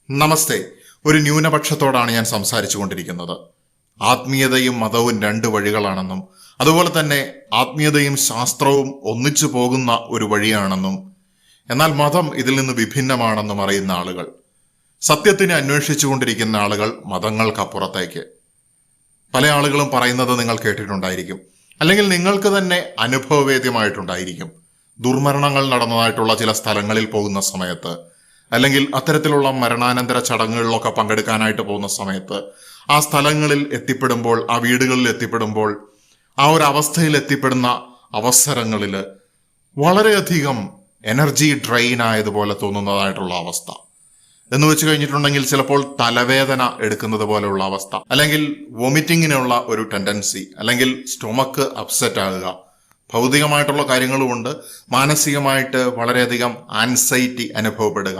നമസ്തേ. ഒരു ന്യൂനപക്ഷത്തോടാണ് ഞാൻ സംസാരിച്ചു കൊണ്ടിരിക്കുന്നത്. ആത്മീയതയും മതവും രണ്ട് വഴികളാണെന്നും അതുപോലെ തന്നെ ആത്മീയതയും ശാസ്ത്രവും ഒന്നിച്ചു പോകുന്ന ഒരു വഴിയാണെന്നും എന്നാൽ മതം ഇതിൽ നിന്ന് വിഭിന്നമാണെന്നും അറിയുന്ന ആളുകൾ, സത്യത്തിനെ അന്വേഷിച്ചുകൊണ്ടിരിക്കുന്ന ആളുകൾ മതങ്ങൾക്കപ്പുറത്തേക്ക്. പല ആളുകളും പറയുന്നത് നിങ്ങൾ കേട്ടിട്ടുണ്ടായിരിക്കും, അല്ലെങ്കിൽ നിങ്ങൾക്ക് തന്നെ അനുഭവവേദ്യമായിട്ടുണ്ടായിരിക്കും. ദുർമരണങ്ങൾ നടന്നതായിട്ടുള്ള ചില സ്ഥലങ്ങളിൽ പോകുന്ന സമയത്ത്, അല്ലെങ്കിൽ അത്തരത്തിലുള്ള മരണാനന്തര ചടങ്ങുകളിലൊക്കെ പങ്കെടുക്കാനായിട്ട് പോകുന്ന സമയത്ത്, ആ സ്ഥലങ്ങളിൽ എത്തിപ്പെടുമ്പോൾ, ആ വീടുകളിൽ എത്തിപ്പെടുമ്പോൾ, ആ ഒരു അവസ്ഥയിൽ എത്തിപ്പെടുന്ന അവസരങ്ങളിൽ വളരെയധികം എനർജി ഡ്രെയിൻ ആയതുപോലെ തോന്നുന്നതായിട്ടുള്ള അവസ്ഥ എന്ന് വെച്ച് കഴിഞ്ഞിട്ടുണ്ടെങ്കിൽ ചിലപ്പോൾ തലവേദന എടുക്കുന്നത് പോലെയുള്ള അവസ്ഥ, അല്ലെങ്കിൽ വൊമിറ്റിങ്ങിനുള്ള ഒരു ടെൻഡൻസി, അല്ലെങ്കിൽ സ്റ്റൊമക്ക് അപ്സെറ്റ് ആകുക. ഭൗതികമായിട്ടുള്ള കാര്യങ്ങളുമുണ്ട്, മാനസികമായിട്ട് വളരെയധികം ആൻസൈറ്റി അനുഭവപ്പെടുക.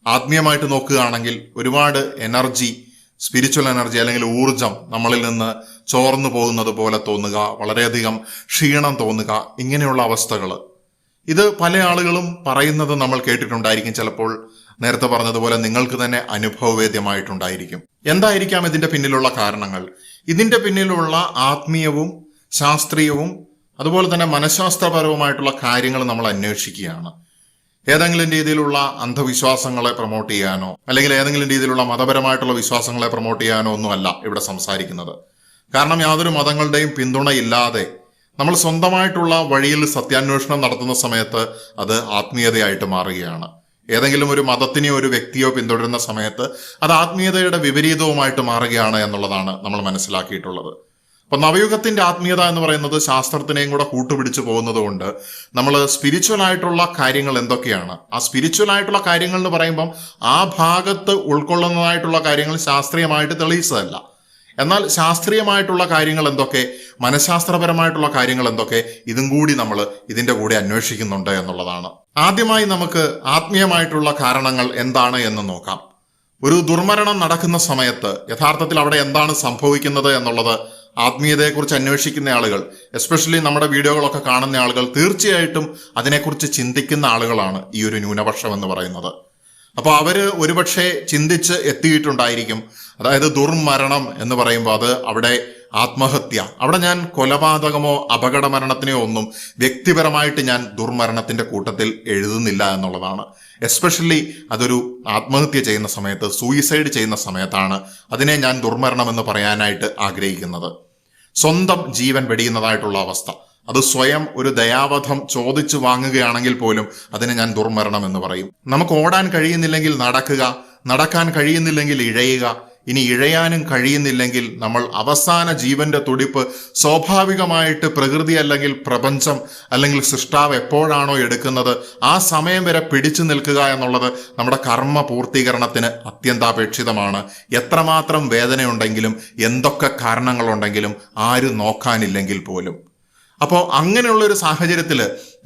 ആത്മീയമായിട്ട് നോക്കുകയാണെങ്കിൽ ഒരുപാട് എനർജി, സ്പിരിച്വൽ എനർജി അല്ലെങ്കിൽ ഊർജം നമ്മളിൽ നിന്ന് ചോർന്നു പോകുന്നത് പോലെ തോന്നുക, വളരെയധികം ക്ഷീണം തോന്നുക, ഇങ്ങനെയുള്ള അവസ്ഥകൾ. ഇത് പല ആളുകളും പറയുന്നത് നമ്മൾ കേട്ടിട്ടുണ്ടായിരിക്കും. ചിലപ്പോൾ നേരത്തെ പറഞ്ഞതുപോലെ നിങ്ങൾക്ക് തന്നെ അനുഭവവേദ്യമായിട്ടുണ്ടായിരിക്കും. എന്തായിരിക്കാം ഇതിന്റെ പിന്നിലുള്ള കാരണങ്ങൾ? ഇതിന്റെ പിന്നിലുള്ള ആത്മീയവും ശാസ്ത്രീയവും അതുപോലെ തന്നെ മനഃശാസ്ത്രപരവുമായിട്ടുള്ള കാര്യങ്ങൾ നമ്മൾ അന്വേഷിക്കുകയാണ്. ഏതെങ്കിലും രീതിയിലുള്ള അന്ധവിശ്വാസങ്ങളെ പ്രൊമോട്ട് ചെയ്യാനോ അല്ലെങ്കിൽ ഏതെങ്കിലും രീതിയിലുള്ള മതപരമായിട്ടുള്ള വിശ്വാസങ്ങളെ പ്രൊമോട്ട് ചെയ്യാനോ ഒന്നുമല്ല ഇവിടെ സംസാരിക്കുന്നത്. കാരണം യാതൊരു മതങ്ങളുടെയും പിന്തുണയില്ലാതെ നമ്മൾ സ്വന്തമായിട്ടുള്ള വഴിയിൽ സത്യാന്വേഷണം നടത്തുന്ന സമയത്ത് അത് ആത്മീയതയായിട്ട് മാറുകയാണ്. ഏതെങ്കിലും ഒരു മതത്തിനെയോ ഒരു വ്യക്തിയോ പിന്തുടരുന്ന സമയത്ത് അത് ആത്മീയതയുടെ വിപരീതവുമായിട്ട് മാറുകയാണ് എന്നുള്ളതാണ് നമ്മൾ മനസ്സിലാക്കിയിട്ടുള്ളത്. അപ്പൊ നവയുഗത്തിന്റെ ആത്മീയത എന്ന് പറയുന്നത് ശാസ്ത്രത്തിനെയും കൂടെ കൂട്ടുപിടിച്ചു പോകുന്നത് കൊണ്ട് നമ്മൾ സ്പിരിച്വൽ ആയിട്ടുള്ള കാര്യങ്ങൾ എന്തൊക്കെയാണ്, ആ സ്പിരിച്വൽ ആയിട്ടുള്ള കാര്യങ്ങൾ എന്ന് പറയുമ്പം ആ ഭാഗത്ത് ഉൾക്കൊള്ളുന്നതായിട്ടുള്ള കാര്യങ്ങൾ ശാസ്ത്രീയമായിട്ട് തെളിയിച്ചതല്ല. എന്നാൽ ശാസ്ത്രീയമായിട്ടുള്ള കാര്യങ്ങൾ എന്തൊക്കെ, മനഃശാസ്ത്രപരമായിട്ടുള്ള കാര്യങ്ങൾ എന്തൊക്കെ, ഇതും കൂടി നമ്മൾ ഇതിന്റെ കൂടെ അന്വേഷിക്കുന്നുണ്ട് എന്നുള്ളതാണ്. ആദ്യമായി നമുക്ക് ആത്മീയമായിട്ടുള്ള കാരണങ്ങൾ എന്താണ് എന്ന് നോക്കാം. ഒരു ദുർമരണം നടക്കുന്ന സമയത്ത് യഥാർത്ഥത്തിൽ അവിടെ എന്താണ് സംഭവിക്കുന്നത് എന്നുള്ളത് ആത്മീയതയെക്കുറിച്ച് അന്വേഷിക്കുന്ന ആളുകൾ, എസ്പെഷ്യലി നമ്മുടെ വീഡിയോകളൊക്കെ കാണുന്ന ആളുകൾ, തീർച്ചയായിട്ടും അതിനെക്കുറിച്ച് ചിന്തിക്കുന്ന ആളുകളാണ് ഈ ഒരു ന്യൂനപക്ഷം എന്ന് പറയുന്നത്. അപ്പോൾ അവര് ഒരുപക്ഷെ ചിന്തിച്ച് എത്തിയിട്ടുണ്ടായിരിക്കും, അതായത് ദുർമരണം എന്ന് പറയുമ്പോൾ അത് അവിടെ ആത്മഹത്യ, അവിടെ ഞാൻ കൊലപാതകമോ അപകട മരണത്തിനെയോ ഒന്നും വ്യക്തിപരമായിട്ട് ഞാൻ ദുർമരണത്തിന്റെ കൂട്ടത്തിൽ എഴുതുന്നില്ല എന്നുള്ളതാണ്. എസ്പെഷ്യലി അതൊരു ആത്മഹത്യ ചെയ്യുന്ന സമയത്ത്, സൂയിസൈഡ് ചെയ്യുന്ന സമയത്താണ് അതിനെ ഞാൻ ദുർമരണം എന്ന് പറയാനായിട്ട് ആഗ്രഹിക്കുന്നത്. സ്വന്തം ജീവൻ വെടിയുന്നതായിട്ടുള്ള അവസ്ഥ, അത് സ്വയം ഒരു ദയാവധം ചോദിച്ചു വാങ്ങുകയാണെങ്കിൽ പോലും അതിനെ ഞാൻ ദുർമരണം എന്ന് പറയും. നമുക്ക് ഓടാൻ കഴിയുന്നില്ലെങ്കിൽ നടക്കുക, നടക്കാൻ കഴിയുന്നില്ലെങ്കിൽ ഇഴയുക, ഇനി ഇഴയാനും കഴിയുന്നില്ലെങ്കിൽ നമ്മൾ അവസാന ജീവന്റെ തുടിപ്പ് സ്വാഭാവികമായിട്ട് പ്രകൃതി അല്ലെങ്കിൽ പ്രപഞ്ചം അല്ലെങ്കിൽ സൃഷ്ടാവ് എപ്പോഴാണോ എടുക്കുന്നത് ആ സമയം വരെ പിടിച്ചു നിൽക്കുക എന്നുള്ളത് നമ്മുടെ കർമ്മ പൂർത്തീകരണത്തിന് അത്യന്താപേക്ഷിതമാണ്. എത്രമാത്രം വേദനയുണ്ടെങ്കിലും എന്തൊക്കെ കാരണങ്ങളുണ്ടെങ്കിലും ആരും നോക്കാനില്ലെങ്കിൽ പോലും. അപ്പോൾ അങ്ങനെയുള്ളൊരു സാഹചര്യത്തിൽ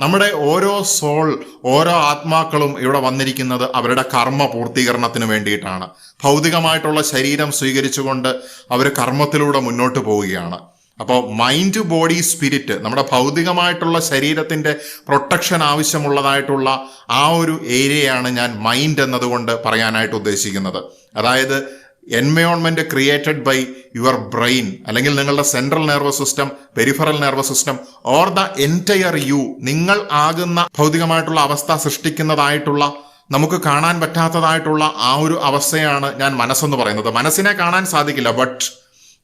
നമ്മുടെ ഓരോ സോൾ, ഓരോ ആത്മാക്കളും ഇവിടെ വന്നിരിക്കുന്നത് അവരുടെ കർമ്മ പൂർത്തീകരണത്തിന് വേണ്ടിയിട്ടാണ്. ഭൗതികമായിട്ടുള്ള ശരീരം സ്വീകരിച്ചുകൊണ്ട് അവർ കർമ്മത്തിലൂടെ മുന്നോട്ട് പോവുകയാണ്. അപ്പോൾ മൈൻഡ്, ബോഡി, സ്പിരിറ്റ്, നമ്മുടെ ഭൗതികമായിട്ടുള്ള ശരീരത്തിന്റെ പ്രൊട്ടക്ഷൻ ആവശ്യമുള്ളതായിട്ടുള്ള ആ ഒരു ഏരിയയാണ് ഞാൻ മൈൻഡ് എന്നതുകൊണ്ട് പറയാനായിട്ട് ഉദ്ദേശിക്കുന്നത്. അതായത് environment created by your brain, അല്ലെങ്കിൽ നിങ്ങളുടെ central nervous system, peripheral nervous system, or the entire you, നിങ്ങൾ ആകുന്ന ഭൗതികമായിട്ടുള്ള അവസ്ഥ സൃഷ്ടിക്കുന്നതായിട്ടുള്ള, നമുക്ക് കാണാൻ പറ്റാത്തതായിട്ടുള്ള ആ ഒരു അവസ്ഥയാണ് ഞാൻ മനസ്സെന്ന് പറയുന്നത്. മനസ്സിനെ കാണാൻ സാധിക്കില്ല, ബട്ട്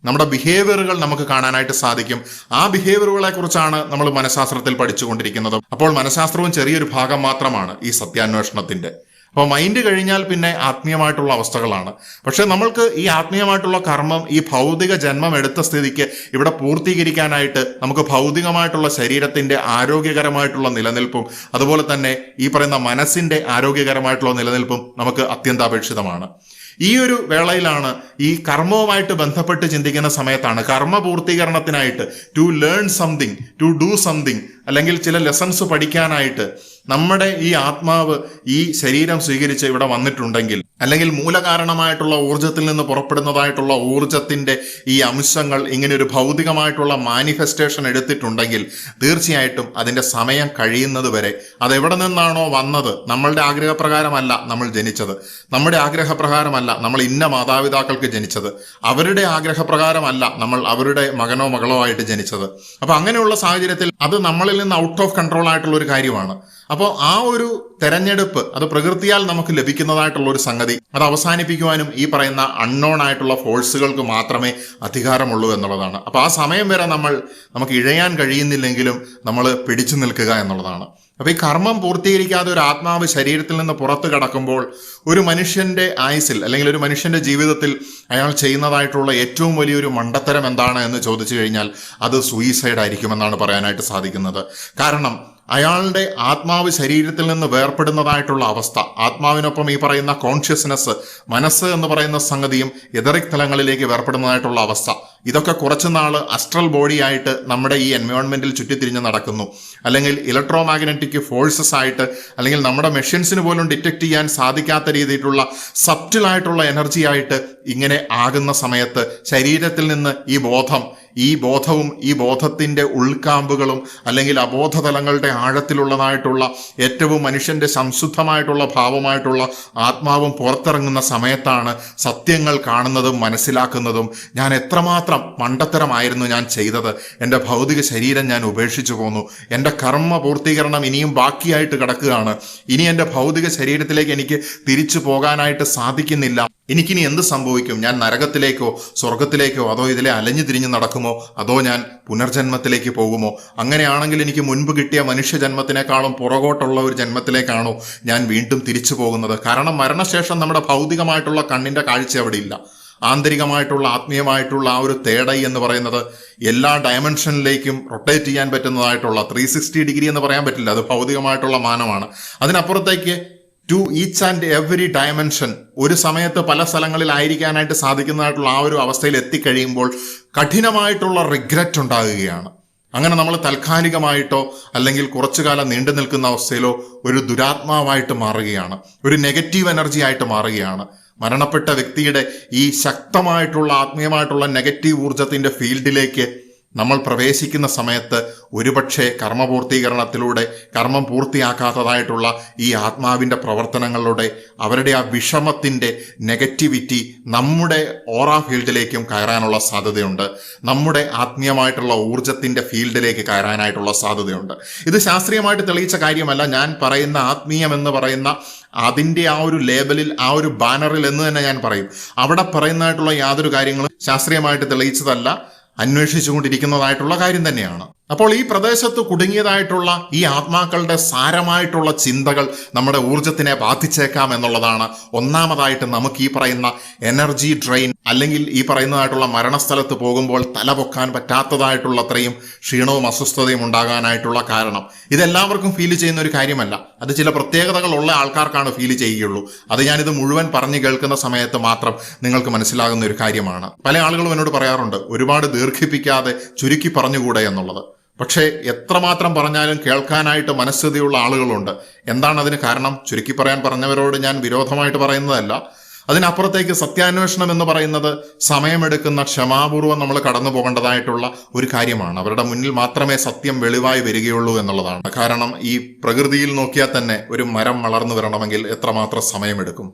നമ്മുടെ ബിഹേവിയറുകൾ നമുക്ക് കാണാനായിട്ട് സാധിക്കും. ആ ബിഹേവിയറുകളെ കുറിച്ചാണ് നമ്മൾ മനഃശാസ്ത്രത്തിൽ പഠിച്ചുകൊണ്ടിരിക്കുന്നത്. അപ്പോൾ മനഃശാസ്ത്രവും ചെറിയൊരു ഭാഗം മാത്രമാണ് ഈ സത്യാന്വേഷണത്തിന്റെ. അപ്പോൾ മൈൻഡ് കഴിഞ്ഞാൽ പിന്നെ ആത്മീയമായിട്ടുള്ള അവസ്ഥകളാണ്. പക്ഷെ നമ്മൾക്ക് ഈ ആത്മീയമായിട്ടുള്ള കർമ്മം ഈ ഭൗതിക ജന്മം എടുത്ത സ്ഥിതിക്ക് ഇവിടെ പൂർത്തീകരിക്കാനായിട്ട് നമുക്ക് ഭൗതികമായിട്ടുള്ള ശരീരത്തിന്റെ ആരോഗ്യകരമായിട്ടുള്ള നിലനിൽപ്പും അതുപോലെ തന്നെ ഈ പറയുന്ന മനസ്സിന്റെ ആരോഗ്യകരമായിട്ടുള്ള നിലനിൽപ്പും നമുക്ക് അത്യന്താപേക്ഷിതമാണ്. ഈ ഒരു വേളയിലാണ് ഈ കർമ്മവുമായിട്ട് ബന്ധപ്പെട്ട് ചിന്തിക്കുന്ന സമയത്താണ് കർമ്മ പൂർത്തീകരണത്തിനായിട്ട് to learn something, to do something, അല്ലെങ്കിൽ ചില ലെസൺസ് പഠിക്കാനായിട്ട് നമ്മുടെ ഈ ആത്മാവ് ഈ ശരീരം സ്വീകരിച്ച് ഇവിടെ വന്നിട്ടുണ്ടെങ്കിൽ അല്ലെങ്കിൽ മൂലകാരണമായിട്ടുള്ള ഊർജത്തിൽ നിന്ന് പുറപ്പെടുന്നതായിട്ടുള്ള ഊർജത്തിന്റെ ഈ അംശങ്ങൾ ഇങ്ങനെ ഒരു ഭൗതികമായിട്ടുള്ള മാനിഫെസ്റ്റേഷൻ എടുത്തിട്ടുണ്ടെങ്കിൽ തീർച്ചയായിട്ടും അതിന്റെ സമയം കഴിയുന്നത് വരെ അതെവിടെ നിന്നാണോ വന്നത്, നമ്മളുടെ ആഗ്രഹപ്രകാരമല്ല നമ്മൾ ജനിച്ചത്, നമ്മുടെ ആഗ്രഹപ്രകാരമല്ല നമ്മൾ ഇന്ന മാതാപിതാക്കൾക്ക് ജനിച്ചത്, അവരുടെ ആഗ്രഹപ്രകാരമല്ല നമ്മൾ അവരുടെ മകനോ മകളോ ആയിട്ട് ജനിച്ചത്. അപ്പൊ അങ്ങനെയുള്ള സാഹചര്യത്തിൽ അത് നമ്മളിൽ നിന്ന് ഔട്ട് ഓഫ് കൺട്രോൾ ആയിട്ടുള്ള ഒരു കാര്യമാണ്. അപ്പോൾ ആ ഒരു തെരഞ്ഞെടുപ്പ് അത് പ്രകൃതിയാൽ നമുക്ക് ലഭിക്കുന്നതായിട്ടുള്ള ഒരു സംഗതി, അത് അവസാനിപ്പിക്കുവാനും ഈ പറയുന്ന അൺനോൺ ആയിട്ടുള്ള ഫോഴ്സുകൾക്ക് മാത്രമേ അധികാരമുള്ളൂ എന്നുള്ളതാണ്. അപ്പൊ ആ സമയം വരെ നമുക്ക് ഇഴയാൻ കഴിയുന്നില്ലെങ്കിലും നമ്മൾ പിടിച്ചു നിൽക്കുക എന്നുള്ളതാണ്. അപ്പൊ ഈ കർമ്മം പൂർത്തീകരിക്കാതെ ഒരു ആത്മാവ് ശരീരത്തിൽ നിന്ന് പുറത്തു കടക്കുമ്പോൾ ഒരു മനുഷ്യന്റെ ആയുസ്സിൽ അല്ലെങ്കിൽ ഒരു മനുഷ്യന്റെ ജീവിതത്തിൽ അയാൾ ചെയ്യുന്നതായിട്ടുള്ള ഏറ്റവും വലിയൊരു മണ്ടത്തരം എന്താണ് എന്ന് ചോദിച്ചു കഴിഞ്ഞാൽ അത് സൂയിസൈഡ് ആയിരിക്കുമെന്നാണ് പറയാനായിട്ട് സാധിക്കുന്നത്. കാരണം അയാളുടെ ആത്മാവ് ശരീരത്തിൽ നിന്ന് വേർപ്പെടുന്നതായിട്ടുള്ള അവസ്ഥ, ആത്മാവിനൊപ്പം ഈ പറയുന്ന കോൺഷ്യസ്നെസ്, മനസ്സ് എന്ന് പറയുന്ന സംഗതിയും എതറിക് തലങ്ങളിലേക്ക് വേർപ്പെടുന്നതായിട്ടുള്ള അവസ്ഥ, ഇതൊക്കെ കുറച്ചുനാൾ അസ്ട്രൽ ബോഡി ആയിട്ട് നമ്മുടെ ഈ എൻവയോൺമെന്റിൽ ചുറ്റിത്തിരിഞ്ഞ് നടക്കുന്നു. അല്ലെങ്കിൽ ഇലക്ട്രോ മാഗ്നറ്റിക് ഫോഴ്സസ് ആയിട്ട്, അല്ലെങ്കിൽ നമ്മുടെ മെഷീൻസിന് പോലും ഡിറ്റക്ട് ചെയ്യാൻ സാധിക്കാത്ത രീതിയിലുള്ള സബ്റ്റിലായിട്ടുള്ള എനർജി ആയിട്ട് ഇങ്ങനെ ആകുന്ന സമയത്ത് ശരീരത്തിൽ നിന്ന് ഈ ബോധവും ഈ ബോധത്തിന്റെ ഉൾക്കാമ്പുകളും അല്ലെങ്കിൽ അബോധതലങ്ങളുടെ ആഴത്തിലുള്ളതായിട്ടുള്ള ഏറ്റവും മനുഷ്യന്റെ സംശുദ്ധമായിട്ടുള്ള ഭാവമായിട്ടുള്ള ആത്മാവും പുറത്തിറങ്ങുന്ന സമയത്താണ് സത്യങ്ങൾ കാണുന്നതും മനസ്സിലാക്കുന്നതും. ഞാൻ എത്രമാത്രം മണ്ടത്തരമായിരുന്നു ഞാൻ ചെയ്തത്, എൻ്റെ ഭൗതിക ശരീരം ഞാൻ ഉപേക്ഷിച്ചു പോന്നു, എൻ്റെ കർമ്മ പൂർത്തീകരണം ഇനിയും ബാക്കിയായിട്ട് കിടക്കുകയാണ്, ഇനി എൻ്റെ ഭൗതിക ശരീരത്തിലേക്ക് എനിക്ക് തിരിച്ചു പോകാനായിട്ട് സാധിക്കുന്നില്ല, എനിക്കിനി എന്ത് സംഭവിക്കും, ഞാൻ നരകത്തിലേക്കോ സ്വർഗത്തിലേക്കോ അതോ ഇതിലെ അലഞ്ഞു തിരിഞ്ഞു നടക്കുമോ, അതോ ഞാൻ പുനർജന്മത്തിലേക്ക് പോകുമോ, അങ്ങനെയാണെങ്കിൽ എനിക്ക് മുൻപ് കിട്ടിയ മനുഷ്യജന്മത്തിനേക്കാളും പുറകോട്ടുള്ള ഒരു ജന്മത്തിലേക്കാണോ ഞാൻ വീണ്ടും തിരിച്ചു പോകുന്നത്? കാരണം മരണശേഷം നമ്മുടെ ഭൗതികമായിട്ടുള്ള കണ്ണിന്റെ കാഴ്ച അവിടെ ഇല്ല. ആന്തരികമായിട്ടുള്ള ആത്മീയമായിട്ടുള്ള ആ ഒരു തേടൈ എന്ന് പറയുന്നത് എല്ലാ ഡയമെൻഷനിലേക്കും റൊട്ടേറ്റ് ചെയ്യാൻ പറ്റുന്നതായിട്ടുള്ള 360 ഡിഗ്രി എന്ന് പറയാൻ പറ്റില്ല, അത് ഭൗതികമായിട്ടുള്ള മാനമാണ്. അതിനപ്പുറത്തേക്ക് to each and every dimension ഒരു സമയത്ത് പല സ്ഥലങ്ങളിലായിരിക്കാനായിട്ട് സാധിക്കുന്നതായിട്ടുള്ള ആ ഒരു അവസ്ഥയിൽ എത്തിക്കഴിയുമ്പോൾ കഠിനമായിട്ടുള്ള റിഗ്രറ്റ് ഉണ്ടാകുകയാണ്. അങ്ങനെ നമ്മൾ താൽക്കാലികമായിട്ടോ അല്ലെങ്കിൽ കുറച്ചു കാലം നീണ്ടു നിൽക്കുന്ന അവസ്ഥയിലോ ഒരു ദുരാത്മാവായിട്ട് മാറുകയാണ്, ഒരു നെഗറ്റീവ് എനർജി ആയിട്ട് മാറുകയാണ്. മരണപ്പെട്ട വ്യക്തിയുടെ ഈ ശക്തമായിട്ടുള്ള ആത്മീയമായിട്ടുള്ള നെഗറ്റീവ് ഊർജത്തിന്റെ ഫീൽഡിലേക്ക് നമ്മൾ പ്രവേശിക്കുന്ന സമയത്ത് ഒരുപക്ഷെ കർമ്മപൂർത്തീകരണത്തിലൂടെ കർമ്മം പൂർത്തിയാക്കാത്തതായിട്ടുള്ള ഈ ആത്മാവിൻ്റെ പ്രവർത്തനങ്ങളുടെ അവരുടെ ആ വിഷമത്തിൻ്റെ നെഗറ്റിവിറ്റി നമ്മുടെ ഓറ ഫീൽഡിലേക്കും കയറാനുള്ള സാധ്യതയുണ്ട്, നമ്മുടെ ആത്മീയമായിട്ടുള്ള ഊർജത്തിൻ്റെ ഫീൽഡിലേക്ക് കയറാനായിട്ടുള്ള സാധ്യതയുണ്ട്. ഇത് ശാസ്ത്രീയമായിട്ട് തെളിയിച്ച കാര്യമല്ല. ഞാൻ പറയുന്ന ആത്മീയം എന്ന് പറയുന്ന അതിൻ്റെ ആ ഒരു ലേബലിൽ, ആ ഒരു ബാനറിൽ എന്ന് തന്നെ ഞാൻ പറയും. അവിടെ പറയുന്നതായിട്ടുള്ള യാതൊരു കാര്യങ്ങളും ശാസ്ത്രീയമായിട്ട് തെളിയിച്ചതല്ല, അന്വേഷിച്ചുകൊണ്ടിരിക്കുന്നതായിട്ടുള്ള കാര്യം തന്നെയാണ്. അപ്പോൾ ഈ പ്രദേശത്ത് കുടുങ്ങിയതായിട്ടുള്ള ഈ ആത്മാക്കളുടെ സാരമായിട്ടുള്ള ചിന്തകൾ നമ്മുടെ ഊർജത്തിനെ ബാധിച്ചേക്കാം എന്നുള്ളതാണ് ഒന്നാമതായിട്ട് നമുക്ക് ഈ പറയുന്ന എനർജി ഡ്രെയിൻ അല്ലെങ്കിൽ ഈ പറയുന്നതായിട്ടുള്ള മരണസ്ഥലത്ത് പോകുമ്പോൾ തലപൊക്കാൻ പറ്റാത്തതായിട്ടുള്ള അത്രയും ക്ഷീണവും അസ്വസ്ഥതയും ഉണ്ടാകാനായിട്ടുള്ള കാരണം. ഇതെല്ലാവർക്കും ഫീൽ ചെയ്യുന്ന ഒരു കാര്യമല്ല, അത് ചില പ്രത്യേകതകളുള്ള ആൾക്കാർക്കാണ് ഫീൽ ചെയ്യുകയുള്ളൂ. അത് ഞാനിത് മുഴുവൻ പറഞ്ഞു കേൾക്കുന്ന സമയത്ത് മാത്രം നിങ്ങൾക്ക് മനസ്സിലാകുന്ന ഒരു കാര്യമാണ്. പല ആളുകളും എന്നോട് പറയാറുണ്ട്, ഒരുപാട് ദീർഘിപ്പിക്കാതെ ചുരുക്കി പറഞ്ഞുകൂടെ എന്നുള്ളത്. പക്ഷേ എത്രമാത്രം പറഞ്ഞാലും കേൾക്കാനായിട്ട് മനസ്ഥിതിയുള്ള ആളുകളുണ്ട്. എന്താണ് അതിന് കാരണം? ചുരുക്കി പറയാൻ പറഞ്ഞവരോട് ഞാൻ വിരോധമായിട്ട് പറയുന്നതല്ല. അതിനപ്പുറത്തേക്ക് സത്യാന്വേഷണം എന്ന് പറയുന്നത് സമയമെടുക്കുന്ന, ക്ഷമാപൂർവ്വം നമ്മൾ കടന്നു പോകേണ്ടതായിട്ടുള്ള ഒരു കാര്യമാണ്. അവരുടെ മുന്നിൽ മാത്രമേ സത്യം വെളിവായി വരികയുള്ളൂ എന്നുള്ളതാണ്. കാരണം ഈ പ്രകൃതിയിൽ നോക്കിയാൽ തന്നെ ഒരു മരം വളർന്നു വരണമെങ്കിൽ എത്രമാത്രം സമയമെടുക്കും.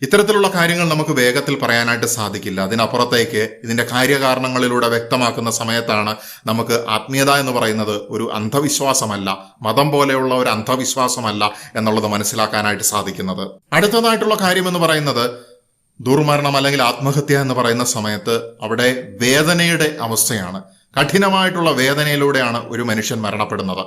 ഇത്തരത്തിലുള്ള കാര്യങ്ങൾ നമുക്ക് വേഗത്തിൽ പറയാനായിട്ട് സാധിക്കില്ല. അതിനപ്പുറത്തേക്ക് ഇതിന്റെ കാര്യകാരണങ്ങളിലൂടെ വ്യക്തമാക്കുന്ന സമയത്താണ് നമുക്ക് ആത്മീയത എന്ന് പറയുന്നത് ഒരു അന്ധവിശ്വാസമല്ല, മതം പോലെയുള്ള ഒരു അന്ധവിശ്വാസമല്ല എന്നുള്ളത് മനസ്സിലാക്കാനായിട്ട് സാധിക്കുന്നത്. അടുത്തതായിട്ടുള്ള കാര്യം എന്ന് പറയുന്നത് ദുർമരണം അല്ലെങ്കിൽ ആത്മഹത്യ എന്ന് പറയുന്ന സമയത്ത് അവിടെ വേദനയുടെ അവസ്ഥയാണ്. കഠിനമായിട്ടുള്ള വേദനയിലൂടെയാണ് ഒരു മനുഷ്യൻ മരണപ്പെടുന്നത്.